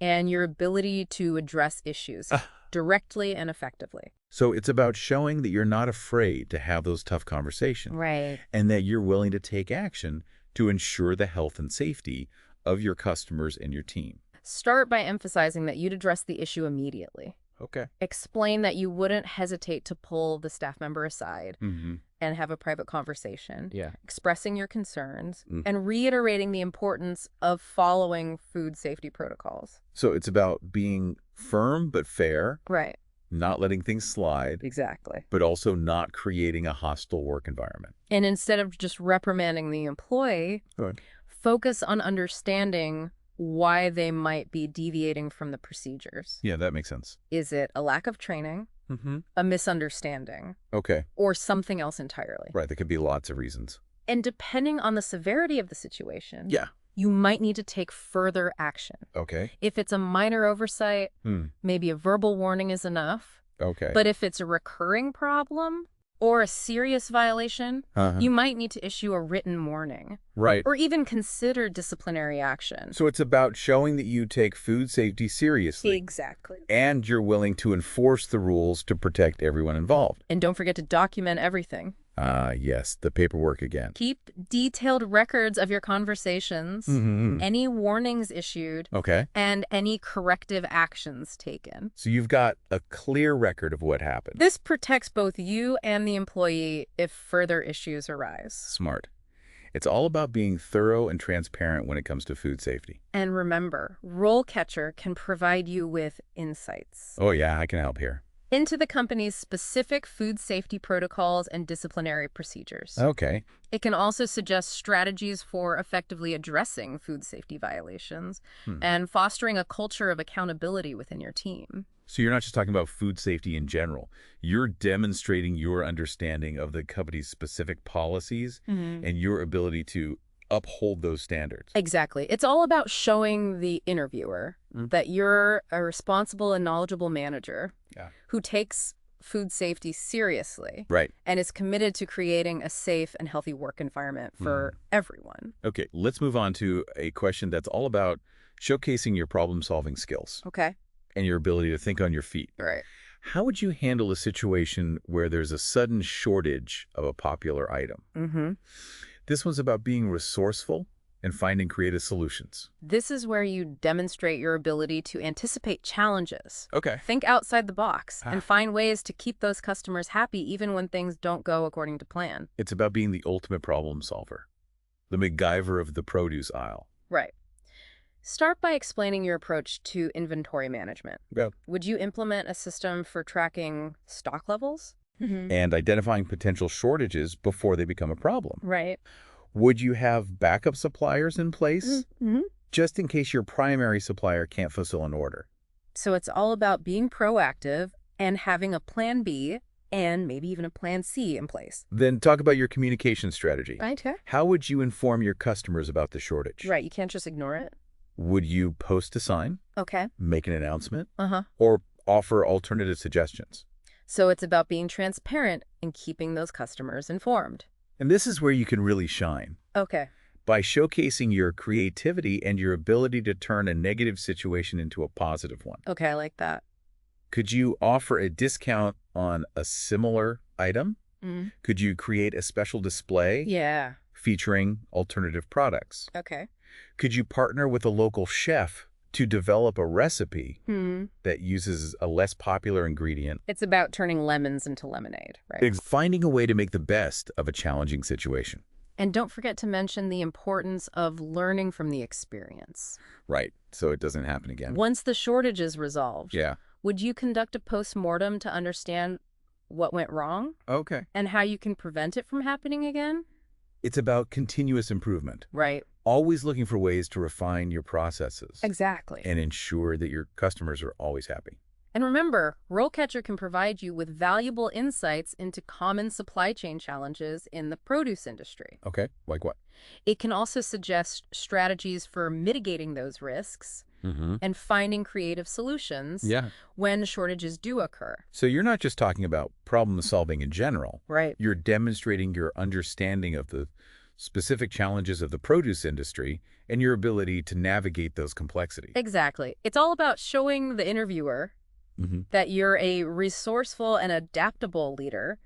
[SPEAKER 2] and your ability to address issues directly and effectively.
[SPEAKER 1] So it's about showing that you're not afraid to have those tough conversations and that you're willing to take action to ensure the health and safety of your customers and your team.
[SPEAKER 2] Start by emphasizing that you'd address the issue immediately.
[SPEAKER 1] Okay.
[SPEAKER 2] Explain that you wouldn't hesitate to pull the staff member aside and have a private conversation, expressing your concerns, and reiterating the importance of following food safety protocols.
[SPEAKER 1] So it's about being firm but fair.
[SPEAKER 2] Right.
[SPEAKER 1] Not letting things slide.
[SPEAKER 2] Exactly.
[SPEAKER 1] But also not creating a hostile work environment.
[SPEAKER 2] And instead of just reprimanding the employee, focus on understanding why they might be deviating from the procedures.
[SPEAKER 1] Yeah, that makes sense.
[SPEAKER 2] Is it a lack of training, a misunderstanding, or something else entirely?
[SPEAKER 1] Right, there could be lots of reasons.
[SPEAKER 2] And depending on the severity of the situation,
[SPEAKER 1] yeah,
[SPEAKER 2] you might need to take further action.
[SPEAKER 1] Okay.
[SPEAKER 2] If it's a minor oversight, maybe a verbal warning is enough.
[SPEAKER 1] Okay.
[SPEAKER 2] But if it's a recurring problem or a serious violation, you might need to issue a written warning.
[SPEAKER 1] Right.
[SPEAKER 2] Or even consider disciplinary action.
[SPEAKER 1] So it's about showing that you take food safety seriously.
[SPEAKER 2] Exactly.
[SPEAKER 1] And you're willing to enforce the rules to protect everyone involved.
[SPEAKER 2] And don't forget to document everything.
[SPEAKER 1] Yes, the paperwork again.
[SPEAKER 2] Keep detailed records of your conversations, any warnings issued, and any corrective actions taken.
[SPEAKER 1] So you've got a clear record of what happened.
[SPEAKER 2] This protects both you and the employee if further issues arise.
[SPEAKER 1] Smart. It's all about being thorough and transparent when it comes to food safety.
[SPEAKER 2] And remember, RoleCatcher can provide you with insights.
[SPEAKER 1] Oh yeah, I can help here.
[SPEAKER 2] Into the company's specific food safety protocols and disciplinary procedures.
[SPEAKER 1] Okay.
[SPEAKER 2] It can also suggest strategies for effectively addressing food safety violations and fostering a culture of accountability within your team.
[SPEAKER 1] So you're not just talking about food safety in general. You're demonstrating your understanding of the company's specific policies and your ability to uphold those standards.
[SPEAKER 2] Exactly. It's all about showing the interviewer that you're a responsible and knowledgeable manager who takes food safety seriously and is committed to creating a safe and healthy work environment for everyone.
[SPEAKER 1] Okay, let's move on to a question that's all about showcasing your problem-solving skills.
[SPEAKER 2] Okay.
[SPEAKER 1] And your ability to think on your feet.
[SPEAKER 2] Right.
[SPEAKER 1] How would you handle a situation where there's a sudden shortage of a popular item? This one's about being resourceful and finding creative solutions.
[SPEAKER 2] This is where you demonstrate your ability to anticipate challenges.
[SPEAKER 1] Okay.
[SPEAKER 2] Think outside the box and find ways to keep those customers happy even when things don't go according to plan.
[SPEAKER 1] It's about being the ultimate problem solver, the MacGyver of the produce aisle.
[SPEAKER 2] Right. Start by explaining your approach to inventory management. Would you implement a system for tracking stock levels?
[SPEAKER 1] And identifying potential shortages before they become a problem.
[SPEAKER 2] Right.
[SPEAKER 1] Would you have backup suppliers in place just in case your primary supplier can't fulfill an order?
[SPEAKER 2] So it's all about being proactive and having a plan B and maybe even a plan C in place.
[SPEAKER 1] Then talk about your communication strategy.
[SPEAKER 2] Okay.
[SPEAKER 1] How would you inform your customers about the shortage?
[SPEAKER 2] Right, you can't just ignore it.
[SPEAKER 1] Would you post a sign?
[SPEAKER 2] Okay.
[SPEAKER 1] Make an announcement?
[SPEAKER 2] Uh-huh.
[SPEAKER 1] Or offer alternative suggestions?
[SPEAKER 2] So it's about being transparent and keeping those customers informed.
[SPEAKER 1] And this is where you can really shine.
[SPEAKER 2] Okay.
[SPEAKER 1] By showcasing your creativity and your ability to turn a negative situation into a positive one.
[SPEAKER 2] Okay, I like that.
[SPEAKER 1] Could you offer a discount on a similar item?
[SPEAKER 2] Mm.
[SPEAKER 1] Could you create a special display?
[SPEAKER 2] Yeah.
[SPEAKER 1] Featuring alternative products?
[SPEAKER 2] Okay.
[SPEAKER 1] Could you partner with a local chef to develop a recipe that uses a less popular ingredient?
[SPEAKER 2] It's about turning lemons into lemonade, right?
[SPEAKER 1] Finding a way to make the best of a challenging situation.
[SPEAKER 2] And don't forget to mention the importance of learning from the experience.
[SPEAKER 1] Right, so it doesn't happen again.
[SPEAKER 2] Once the shortage is resolved,
[SPEAKER 1] yeah.
[SPEAKER 2] Would you conduct a post-mortem to understand what went wrong?
[SPEAKER 1] Okay.
[SPEAKER 2] And how you can prevent it from happening again?
[SPEAKER 1] It's about continuous improvement.
[SPEAKER 2] Right.
[SPEAKER 1] Always looking for ways to refine your processes.
[SPEAKER 2] Exactly.
[SPEAKER 1] And ensure that your customers are always happy.
[SPEAKER 2] And remember, RoleCatcher can provide you with valuable insights into common supply chain challenges in the produce industry.
[SPEAKER 1] Okay, like what?
[SPEAKER 2] It can also suggest strategies for mitigating those risks and finding creative solutions when shortages do occur.
[SPEAKER 1] So you're not just talking about problem solving in general.
[SPEAKER 2] Right.
[SPEAKER 1] You're demonstrating your understanding of the specific challenges of the produce industry and your ability to navigate those complexities.
[SPEAKER 2] Exactly. It's all about showing the interviewer that you're a resourceful and adaptable leader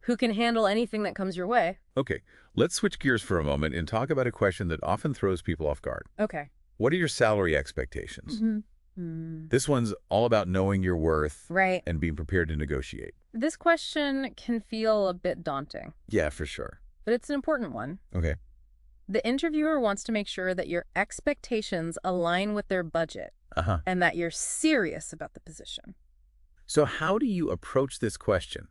[SPEAKER 2] who can handle anything that comes your way.
[SPEAKER 1] Okay, let's switch gears for a moment and talk about a question that often throws people off guard.
[SPEAKER 2] Okay.
[SPEAKER 1] What are your salary expectations? This one's all about knowing your worth and being prepared to negotiate.
[SPEAKER 2] This question can feel a bit daunting.
[SPEAKER 1] Yeah, for sure.
[SPEAKER 2] But it's an important one.
[SPEAKER 1] Okay.
[SPEAKER 2] The interviewer wants to make sure that your expectations align with their budget and that you're serious about the position.
[SPEAKER 1] So how do you approach this question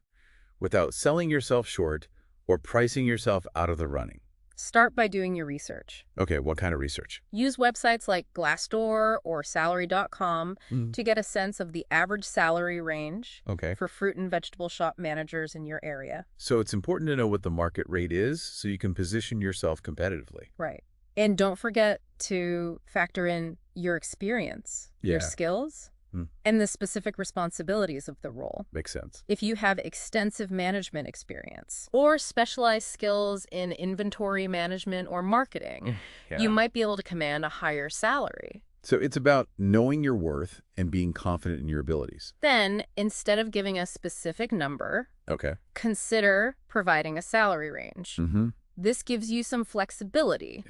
[SPEAKER 1] without selling yourself short or pricing yourself out of the running?
[SPEAKER 2] Start by doing your research.
[SPEAKER 1] Okay, what kind of research?
[SPEAKER 2] Use websites like Glassdoor or Salary.com to get a sense of the average salary range for fruit and vegetable shop managers in your area.
[SPEAKER 1] So it's important to know what the market rate is so you can position yourself competitively.
[SPEAKER 2] Right. And don't forget to factor in your experience, your skills, and the specific responsibilities of the role.
[SPEAKER 1] Makes sense.
[SPEAKER 2] If you have extensive management experience or specialized skills in inventory management or marketing, you might be able to command a higher salary.
[SPEAKER 1] So it's about knowing your worth and being confident in your abilities.
[SPEAKER 2] Then, instead of giving a specific number, consider providing a salary range. This gives you some flexibility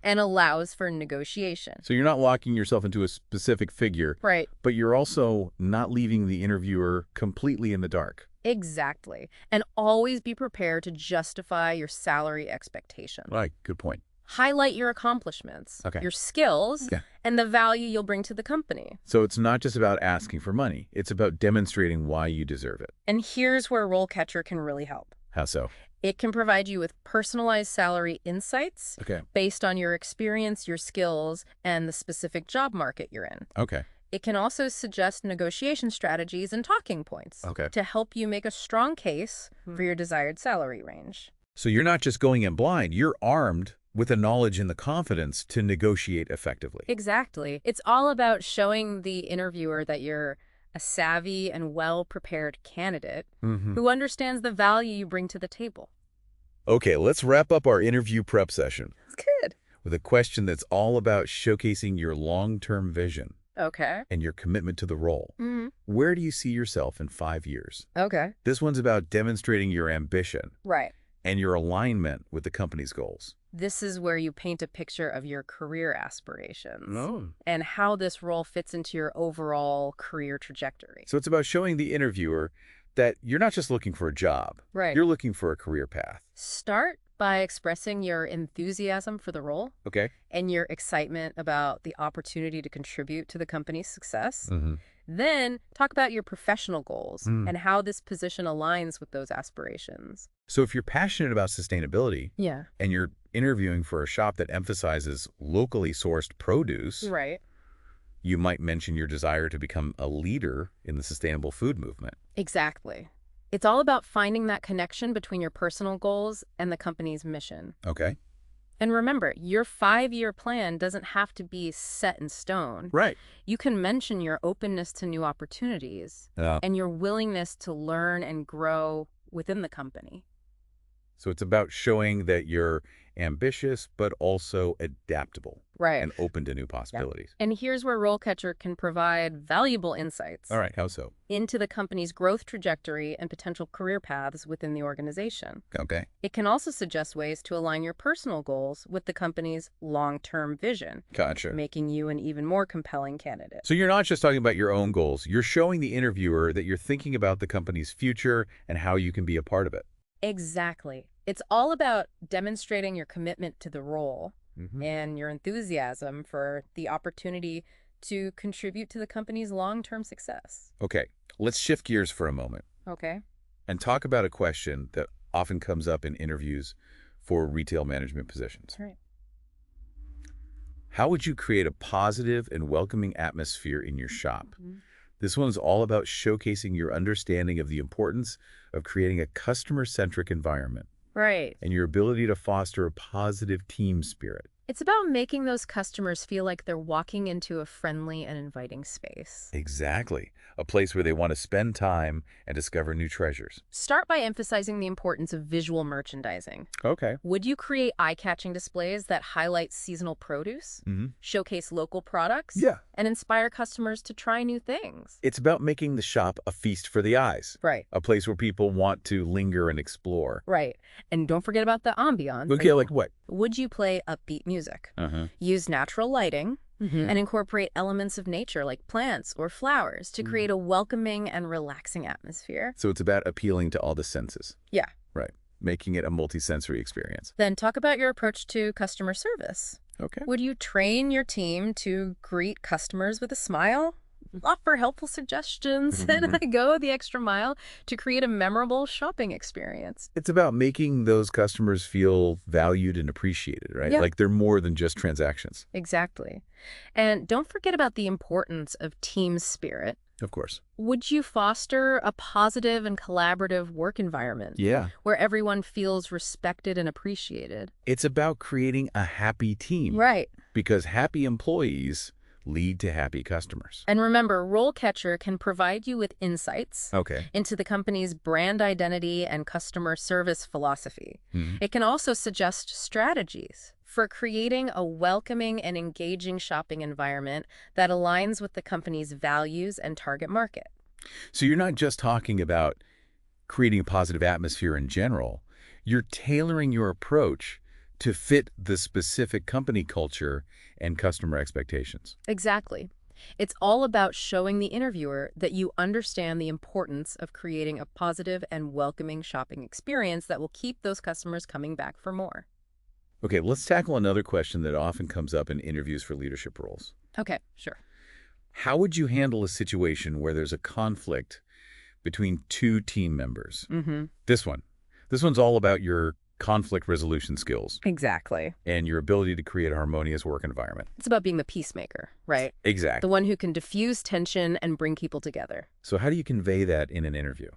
[SPEAKER 2] and allows for negotiation.
[SPEAKER 1] So you're not locking yourself into a specific figure, but you're also not leaving the interviewer completely in the dark.
[SPEAKER 2] Exactly. And always be prepared to justify your salary expectations.
[SPEAKER 1] Right, good point.
[SPEAKER 2] Highlight your accomplishments, your skills, and the value you'll bring to the company.
[SPEAKER 1] So it's not just about asking for money. It's about demonstrating why you deserve it.
[SPEAKER 2] And here's where RoleCatcher can really help.
[SPEAKER 1] How so?
[SPEAKER 2] It can provide you with personalized salary insights based on your experience, your skills, and the specific job market you're in. It can also suggest negotiation strategies and talking points to help you make a strong case for your desired salary range.
[SPEAKER 1] So you're not just going in blind, you're armed with the knowledge and the confidence to negotiate effectively.
[SPEAKER 2] Exactly. It's all about showing the interviewer that you're a savvy and well-prepared candidate who understands the value you bring to the table.
[SPEAKER 1] Okay, let's wrap up our interview prep session.
[SPEAKER 2] That's good.
[SPEAKER 1] With a question that's all about showcasing your long-term vision.
[SPEAKER 2] Okay.
[SPEAKER 1] And your commitment to the role. Where do you see yourself in 5 years?
[SPEAKER 2] Okay.
[SPEAKER 1] This one's about demonstrating your ambition.
[SPEAKER 2] Right.
[SPEAKER 1] And your alignment with the company's goals.
[SPEAKER 2] This is where you paint a picture of your career aspirations and how this role fits into your overall career trajectory.
[SPEAKER 1] So it's about showing the interviewer that you're not just looking for a job.
[SPEAKER 2] Right.
[SPEAKER 1] You're looking for a career path.
[SPEAKER 2] Start by expressing your enthusiasm for the role and your excitement about the opportunity to contribute to the company's success. Then talk about your professional goals and how this position aligns with those aspirations.
[SPEAKER 1] So if you're passionate about sustainability and you're interviewing for a shop that emphasizes locally sourced produce, You might mention your desire to become a leader in the sustainable food movement.
[SPEAKER 2] Exactly. It's all about finding that connection between your personal goals and the company's mission.
[SPEAKER 1] Okay.
[SPEAKER 2] And remember, your 5-year plan doesn't have to be set in stone.
[SPEAKER 1] Right.
[SPEAKER 2] You can mention your openness to new opportunities and your willingness to learn and grow within the company.
[SPEAKER 1] So it's about showing that you're ambitious, but also adaptable.
[SPEAKER 2] Right.
[SPEAKER 1] And open to new possibilities.
[SPEAKER 2] Yeah. And here's where RoleCatcher can provide valuable insights.
[SPEAKER 1] All right, how so?
[SPEAKER 2] Into the company's growth trajectory and potential career paths within the organization.
[SPEAKER 1] Okay.
[SPEAKER 2] It can also suggest ways to align your personal goals with the company's long-term vision.
[SPEAKER 1] Gotcha.
[SPEAKER 2] Making you an even more compelling candidate.
[SPEAKER 1] So you're not just talking about your own goals. You're showing the interviewer that you're thinking about the company's future and how you can be a part of it.
[SPEAKER 2] Exactly. It's all about demonstrating your commitment to the role and your enthusiasm for the opportunity to contribute to the company's long-term success.
[SPEAKER 1] Okay, let's shift gears for a moment.
[SPEAKER 2] Okay.
[SPEAKER 1] And talk about a question that often comes up in interviews for retail management positions.
[SPEAKER 2] Right.
[SPEAKER 1] How would you create a positive and welcoming atmosphere in your shop? This one's all about showcasing your understanding of the importance of creating a customer-centric environment.
[SPEAKER 2] Right.
[SPEAKER 1] And your ability to foster a positive team spirit.
[SPEAKER 2] It's about making those customers feel like they're walking into a friendly and inviting space.
[SPEAKER 1] Exactly. A place where they want to spend time and discover new treasures.
[SPEAKER 2] Start by emphasizing the importance of visual merchandising.
[SPEAKER 1] Okay.
[SPEAKER 2] Would you create eye-catching displays that highlight seasonal produce, showcase local products, and inspire customers to try new things?
[SPEAKER 1] It's about making the shop a feast for the eyes.
[SPEAKER 2] Right.
[SPEAKER 1] A place where people want to linger and explore.
[SPEAKER 2] Right. And don't forget about the ambiance.
[SPEAKER 1] Okay, like what?
[SPEAKER 2] Would you play upbeat music? Use natural lighting and incorporate elements of nature like plants or flowers to create a welcoming and relaxing atmosphere.
[SPEAKER 1] So it's about appealing to all the senses.
[SPEAKER 2] Yeah.
[SPEAKER 1] Right. Making it a multi-sensory experience.
[SPEAKER 2] Then talk about your approach to customer service.
[SPEAKER 1] Okay.
[SPEAKER 2] Would you train your team to greet customers with a smile? Offer helpful suggestions and go the extra mile to create a memorable shopping experience.
[SPEAKER 1] It's about making those customers feel valued and appreciated, right?
[SPEAKER 2] Yeah.
[SPEAKER 1] Like they're more than just transactions.
[SPEAKER 2] Exactly. And don't forget about the importance of team spirit.
[SPEAKER 1] Of course.
[SPEAKER 2] Would you foster a positive and collaborative work environment?
[SPEAKER 1] Yeah.
[SPEAKER 2] Where everyone feels respected and appreciated?
[SPEAKER 1] It's about creating a happy team.
[SPEAKER 2] Right.
[SPEAKER 1] Because happy employees lead to happy customers.
[SPEAKER 2] And remember, RoleCatcher can provide you with insights into the company's brand identity and customer service philosophy. It can also suggest strategies for creating a welcoming and engaging shopping environment that aligns with the company's values and target market.
[SPEAKER 1] So you're not just talking about creating a positive atmosphere in general. You're tailoring your approach to fit the specific company culture and customer expectations.
[SPEAKER 2] Exactly. It's all about showing the interviewer that you understand the importance of creating a positive and welcoming shopping experience that will keep those customers coming back for more.
[SPEAKER 1] Okay, let's tackle another question that often comes up in interviews for leadership roles.
[SPEAKER 2] Okay, sure.
[SPEAKER 1] How would you handle a situation where there's a conflict between two team members? This one's all about your conflict resolution skills.
[SPEAKER 2] Exactly.
[SPEAKER 1] And your ability to create a harmonious work environment.
[SPEAKER 2] It's about being the peacemaker, right?
[SPEAKER 1] Exactly.
[SPEAKER 2] The one who can diffuse tension and bring people together.
[SPEAKER 1] So how do you convey that in an interview?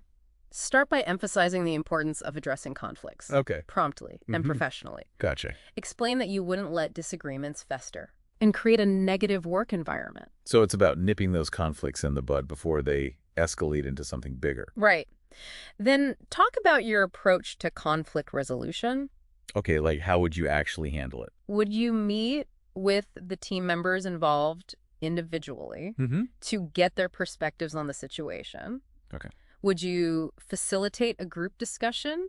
[SPEAKER 2] Start by emphasizing the importance of addressing conflicts. Promptly and professionally.
[SPEAKER 1] Gotcha.
[SPEAKER 2] Explain that you wouldn't let disagreements fester and create a negative work environment.
[SPEAKER 1] So it's about nipping those conflicts in the bud before they escalate into something bigger.
[SPEAKER 2] Right. Then talk about your approach to conflict resolution.
[SPEAKER 1] Okay, like how would you actually handle it?
[SPEAKER 2] Would you meet with the team members involved individually to get their perspectives on the situation?
[SPEAKER 1] Okay.
[SPEAKER 2] Would you facilitate a group discussion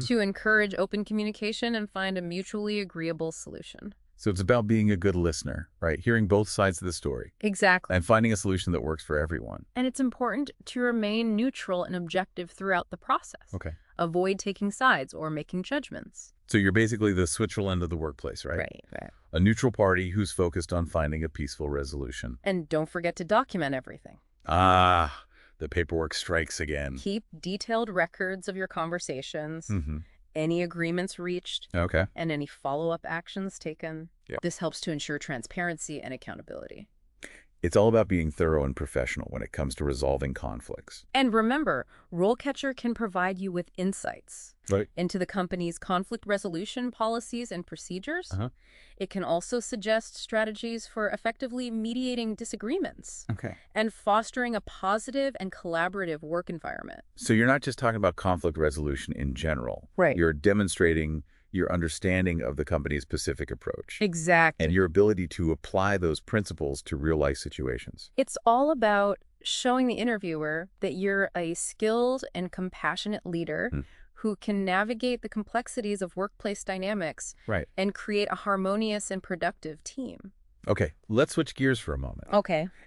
[SPEAKER 2] to encourage open communication and find a mutually agreeable solution?
[SPEAKER 1] So it's about being a good listener, right? Hearing both sides of the story.
[SPEAKER 2] Exactly.
[SPEAKER 1] And finding a solution that works for everyone.
[SPEAKER 2] And it's important to remain neutral and objective throughout the process.
[SPEAKER 1] Okay.
[SPEAKER 2] Avoid taking sides or making judgments.
[SPEAKER 1] So you're basically the Switzerland of the workplace, right?
[SPEAKER 2] Right.
[SPEAKER 1] A neutral party who's focused on finding a peaceful resolution.
[SPEAKER 2] And don't forget to document everything.
[SPEAKER 1] Ah, the paperwork strikes again.
[SPEAKER 2] Keep detailed records of your conversations, any agreements reached, and any follow-up actions taken.
[SPEAKER 1] Yep.
[SPEAKER 2] This helps to ensure transparency and accountability.
[SPEAKER 1] It's all about being thorough and professional when it comes to resolving conflicts.
[SPEAKER 2] And remember, RoleCatcher can provide you with insights into the company's conflict resolution policies and procedures. It can also suggest strategies for effectively mediating disagreements and fostering a positive and collaborative work environment.
[SPEAKER 1] So you're not just talking about conflict resolution in general. You're demonstrating your understanding of the company's specific approach.
[SPEAKER 2] Exactly.
[SPEAKER 1] And your ability to apply those principles to real-life situations.
[SPEAKER 2] It's all about showing the interviewer that you're a skilled and compassionate leader who can navigate the complexities of workplace dynamics and create a harmonious and productive team.
[SPEAKER 1] Okay, let's switch gears for a moment.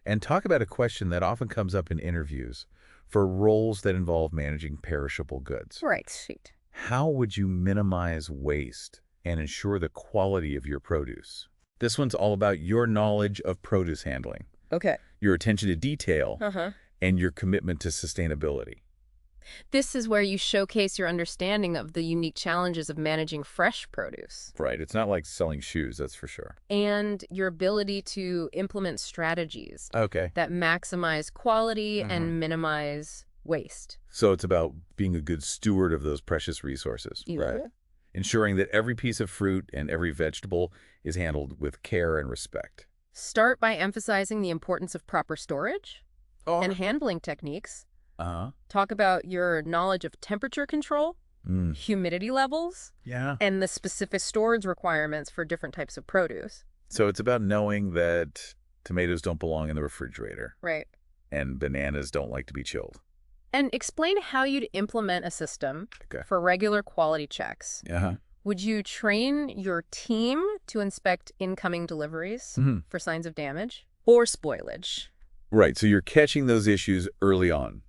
[SPEAKER 1] And talk about a question that often comes up in interviews for roles that involve managing perishable goods.
[SPEAKER 2] Sweet.
[SPEAKER 1] How would you minimize waste and ensure the quality of your produce? This one's all about your knowledge of produce handling, your attention to detail, and your commitment to sustainability.
[SPEAKER 2] This is where you showcase your understanding of the unique challenges of managing fresh produce.
[SPEAKER 1] It's not like selling shoes, that's for sure.
[SPEAKER 2] And your ability to implement strategies that maximize quality and minimize waste.
[SPEAKER 1] So it's about being a good steward of those precious resources. Ensuring that every piece of fruit and every vegetable is handled with care and respect.
[SPEAKER 2] Start by emphasizing the importance of proper storage and handling techniques. Talk about your knowledge of temperature control, humidity levels, and the specific storage requirements for different types of produce.
[SPEAKER 1] So it's about knowing that tomatoes don't belong in the refrigerator. And bananas don't like to be chilled.
[SPEAKER 2] And explain how you'd implement a system for regular quality checks. Would you train your team to inspect incoming deliveries for signs of damage or spoilage?
[SPEAKER 1] So you're catching those issues early on.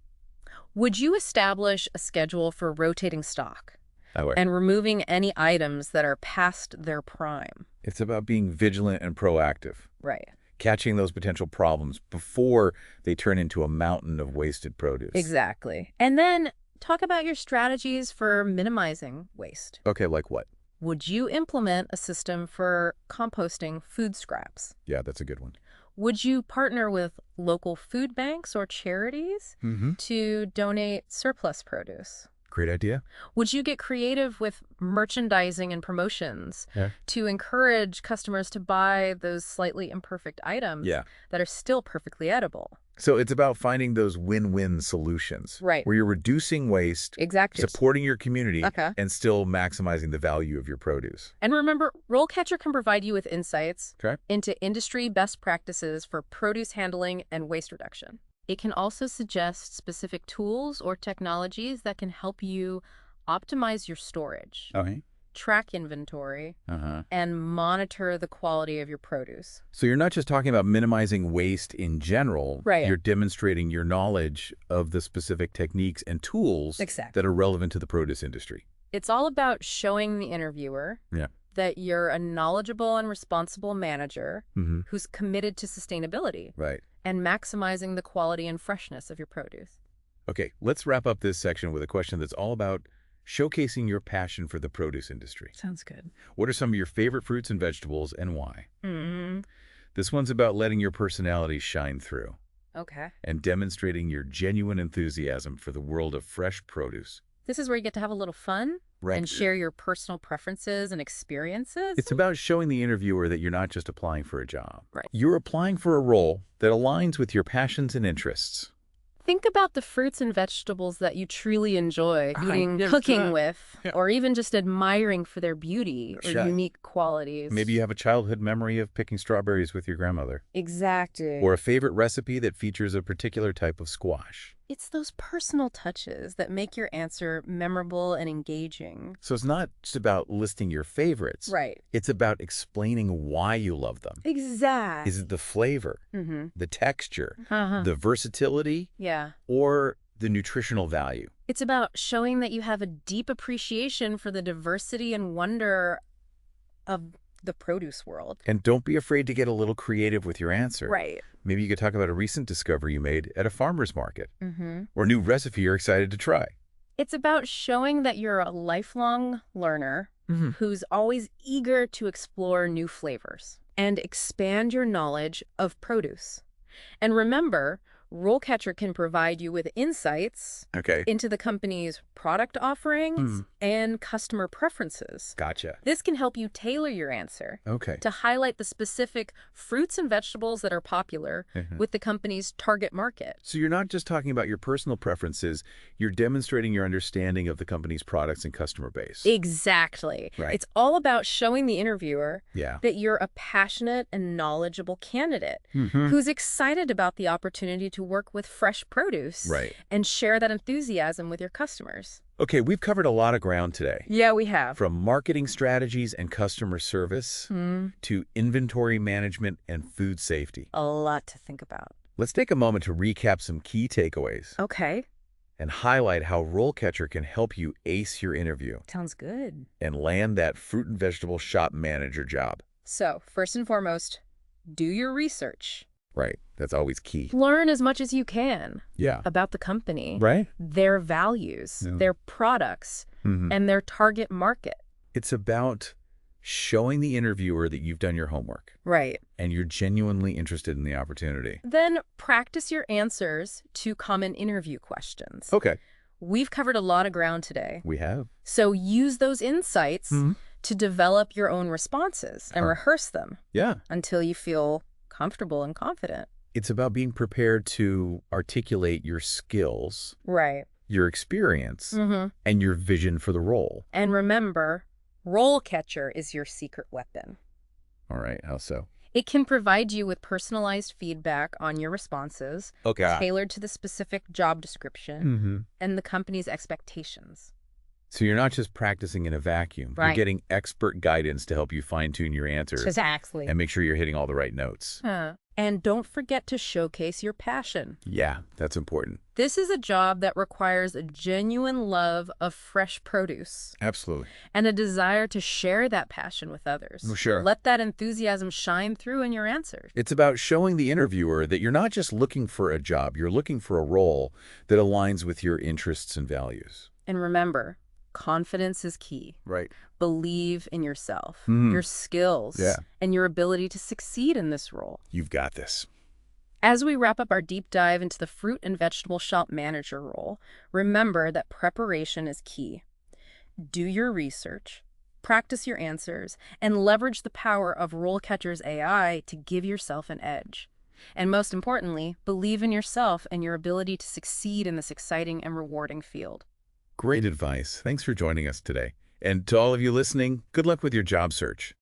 [SPEAKER 2] Would you establish a schedule for rotating stock and removing any items that are past their prime?
[SPEAKER 1] It's about being vigilant and proactive. Catching those potential problems before they turn into a mountain of wasted produce.
[SPEAKER 2] Exactly. And then talk about your strategies for minimizing waste.
[SPEAKER 1] Like what?
[SPEAKER 2] Would you implement a system for composting food scraps?
[SPEAKER 1] Yeah, that's a good one.
[SPEAKER 2] Would you partner with local food banks or charities to donate surplus produce?
[SPEAKER 1] Great idea.
[SPEAKER 2] Would you get creative with merchandising and promotions to encourage customers to buy those slightly imperfect items that are still perfectly edible?
[SPEAKER 1] So it's about finding those win-win solutions. Where you're reducing waste, supporting your community, and still maximizing the value of your produce.
[SPEAKER 2] And remember, RoleCatcher can provide you with insights into industry best practices for produce handling and waste reduction. It can also suggest specific tools or technologies that can help you optimize your storage, track inventory, and monitor the quality of your produce.
[SPEAKER 1] So you're not just talking about minimizing waste in general. You're demonstrating your knowledge of the specific techniques and tools that are relevant to the produce industry.
[SPEAKER 2] It's all about showing the interviewer that you're a knowledgeable and responsible manager who's committed to sustainability and maximizing the quality and freshness of your produce.
[SPEAKER 1] Okay, let's wrap up this section with a question that's all about showcasing your passion for the produce industry.
[SPEAKER 2] Sounds good.
[SPEAKER 1] What are some of your favorite fruits and vegetables and why? This one's about letting your personality shine through. And demonstrating your genuine enthusiasm for the world of fresh produce.
[SPEAKER 2] This is where you get to have a little fun and share your personal preferences and experiences.
[SPEAKER 1] It's about showing the interviewer that you're not just applying for a job. You're applying for a role that aligns with your passions and interests.
[SPEAKER 2] Think about the fruits and vegetables that you truly enjoy eating, cooking with, or even just admiring for their beauty or unique qualities.
[SPEAKER 1] Maybe you have a childhood memory of picking strawberries with your grandmother.
[SPEAKER 2] Exactly.
[SPEAKER 1] Or a favorite recipe that features a particular type of squash.
[SPEAKER 2] It's those personal touches that make your answer memorable and engaging.
[SPEAKER 1] So it's not just about listing your favorites. It's about explaining why you love them.
[SPEAKER 2] Exactly.
[SPEAKER 1] Is it the flavor, the texture, the versatility, or the nutritional value?
[SPEAKER 2] It's about showing that you have a deep appreciation for the diversity and wonder of the produce world.
[SPEAKER 1] And don't be afraid to get a little creative with your answer. Maybe you could talk about a recent discovery you made at a farmer's market or a new recipe you're excited to try.
[SPEAKER 2] It's about showing that you're a lifelong learner who's always eager to explore new flavors and expand your knowledge of produce. And remember, RoleCatcher can provide you with insights
[SPEAKER 1] Okay.
[SPEAKER 2] into the company's product offerings and customer preferences.
[SPEAKER 1] Gotcha.
[SPEAKER 2] This can help you tailor your answer to highlight the specific fruits and vegetables that are popular with the company's target market.
[SPEAKER 1] So you're not just talking about your personal preferences, you're demonstrating your understanding of the company's products and customer base.
[SPEAKER 2] Exactly.
[SPEAKER 1] Right.
[SPEAKER 2] It's all about showing the interviewer
[SPEAKER 1] Yeah.
[SPEAKER 2] that you're a passionate and knowledgeable candidate who's excited about the opportunity to work with fresh produce and share that enthusiasm with your customers.
[SPEAKER 1] Okay, we've covered a lot of ground today.
[SPEAKER 2] Yeah, we have.
[SPEAKER 1] From marketing strategies and customer service to inventory management and food safety.
[SPEAKER 2] A lot to think about.
[SPEAKER 1] Let's take a moment to recap some key takeaways.
[SPEAKER 2] Okay.
[SPEAKER 1] And highlight how RoleCatcher can help you ace your interview.
[SPEAKER 2] Sounds good.
[SPEAKER 1] And land that fruit and vegetable shop manager job.
[SPEAKER 2] So, first and foremost, do your research.
[SPEAKER 1] Right. That's always key.
[SPEAKER 2] Learn as much as you can about the company,
[SPEAKER 1] right?
[SPEAKER 2] Their values, their products, and their target market.
[SPEAKER 1] It's about showing the interviewer that you've done your homework.
[SPEAKER 2] Right.
[SPEAKER 1] And you're genuinely interested in the opportunity.
[SPEAKER 2] Then practice your answers to common interview questions.
[SPEAKER 1] Okay.
[SPEAKER 2] We've covered a lot of ground today.
[SPEAKER 1] We have.
[SPEAKER 2] So use those insights to develop your own responses and rehearse them.
[SPEAKER 1] Yeah.
[SPEAKER 2] Until you feel comfortable and confident.
[SPEAKER 1] It's about being prepared to articulate your skills,
[SPEAKER 2] right,
[SPEAKER 1] your experience, and your vision for the role.
[SPEAKER 2] And remember, RoleCatcher is your secret weapon.
[SPEAKER 1] All right, how so?
[SPEAKER 2] It can provide you with personalized feedback on your responses, tailored to the specific job description and the company's expectations.
[SPEAKER 1] So you're not just practicing in a vacuum. You're getting expert guidance to help you fine-tune your answers.
[SPEAKER 2] Exactly.
[SPEAKER 1] And make sure you're hitting all the right notes.
[SPEAKER 2] And don't forget to showcase your passion.
[SPEAKER 1] Yeah, that's important.
[SPEAKER 2] This is a job that requires a genuine love of fresh produce.
[SPEAKER 1] Absolutely.
[SPEAKER 2] And a desire to share that passion with others.
[SPEAKER 1] Oh, sure.
[SPEAKER 2] Let that enthusiasm shine through in your answers.
[SPEAKER 1] It's about showing the interviewer that you're not just looking for a job, you're looking for a role that aligns with your interests and values.
[SPEAKER 2] And remember, confidence is key.
[SPEAKER 1] Right.
[SPEAKER 2] Believe in yourself, your skills, and your ability to succeed in this role.
[SPEAKER 1] You've got this.
[SPEAKER 2] As we wrap up our deep dive into the fruit and vegetable shop manager role, remember that preparation is key. Do your research, practice your answers, and leverage the power of RoleCatcher's AI to give yourself an edge. And most importantly, believe in yourself and your ability to succeed in this exciting and rewarding field.
[SPEAKER 1] Great advice. Thanks for joining us today. And to all of you listening, good luck with your job search.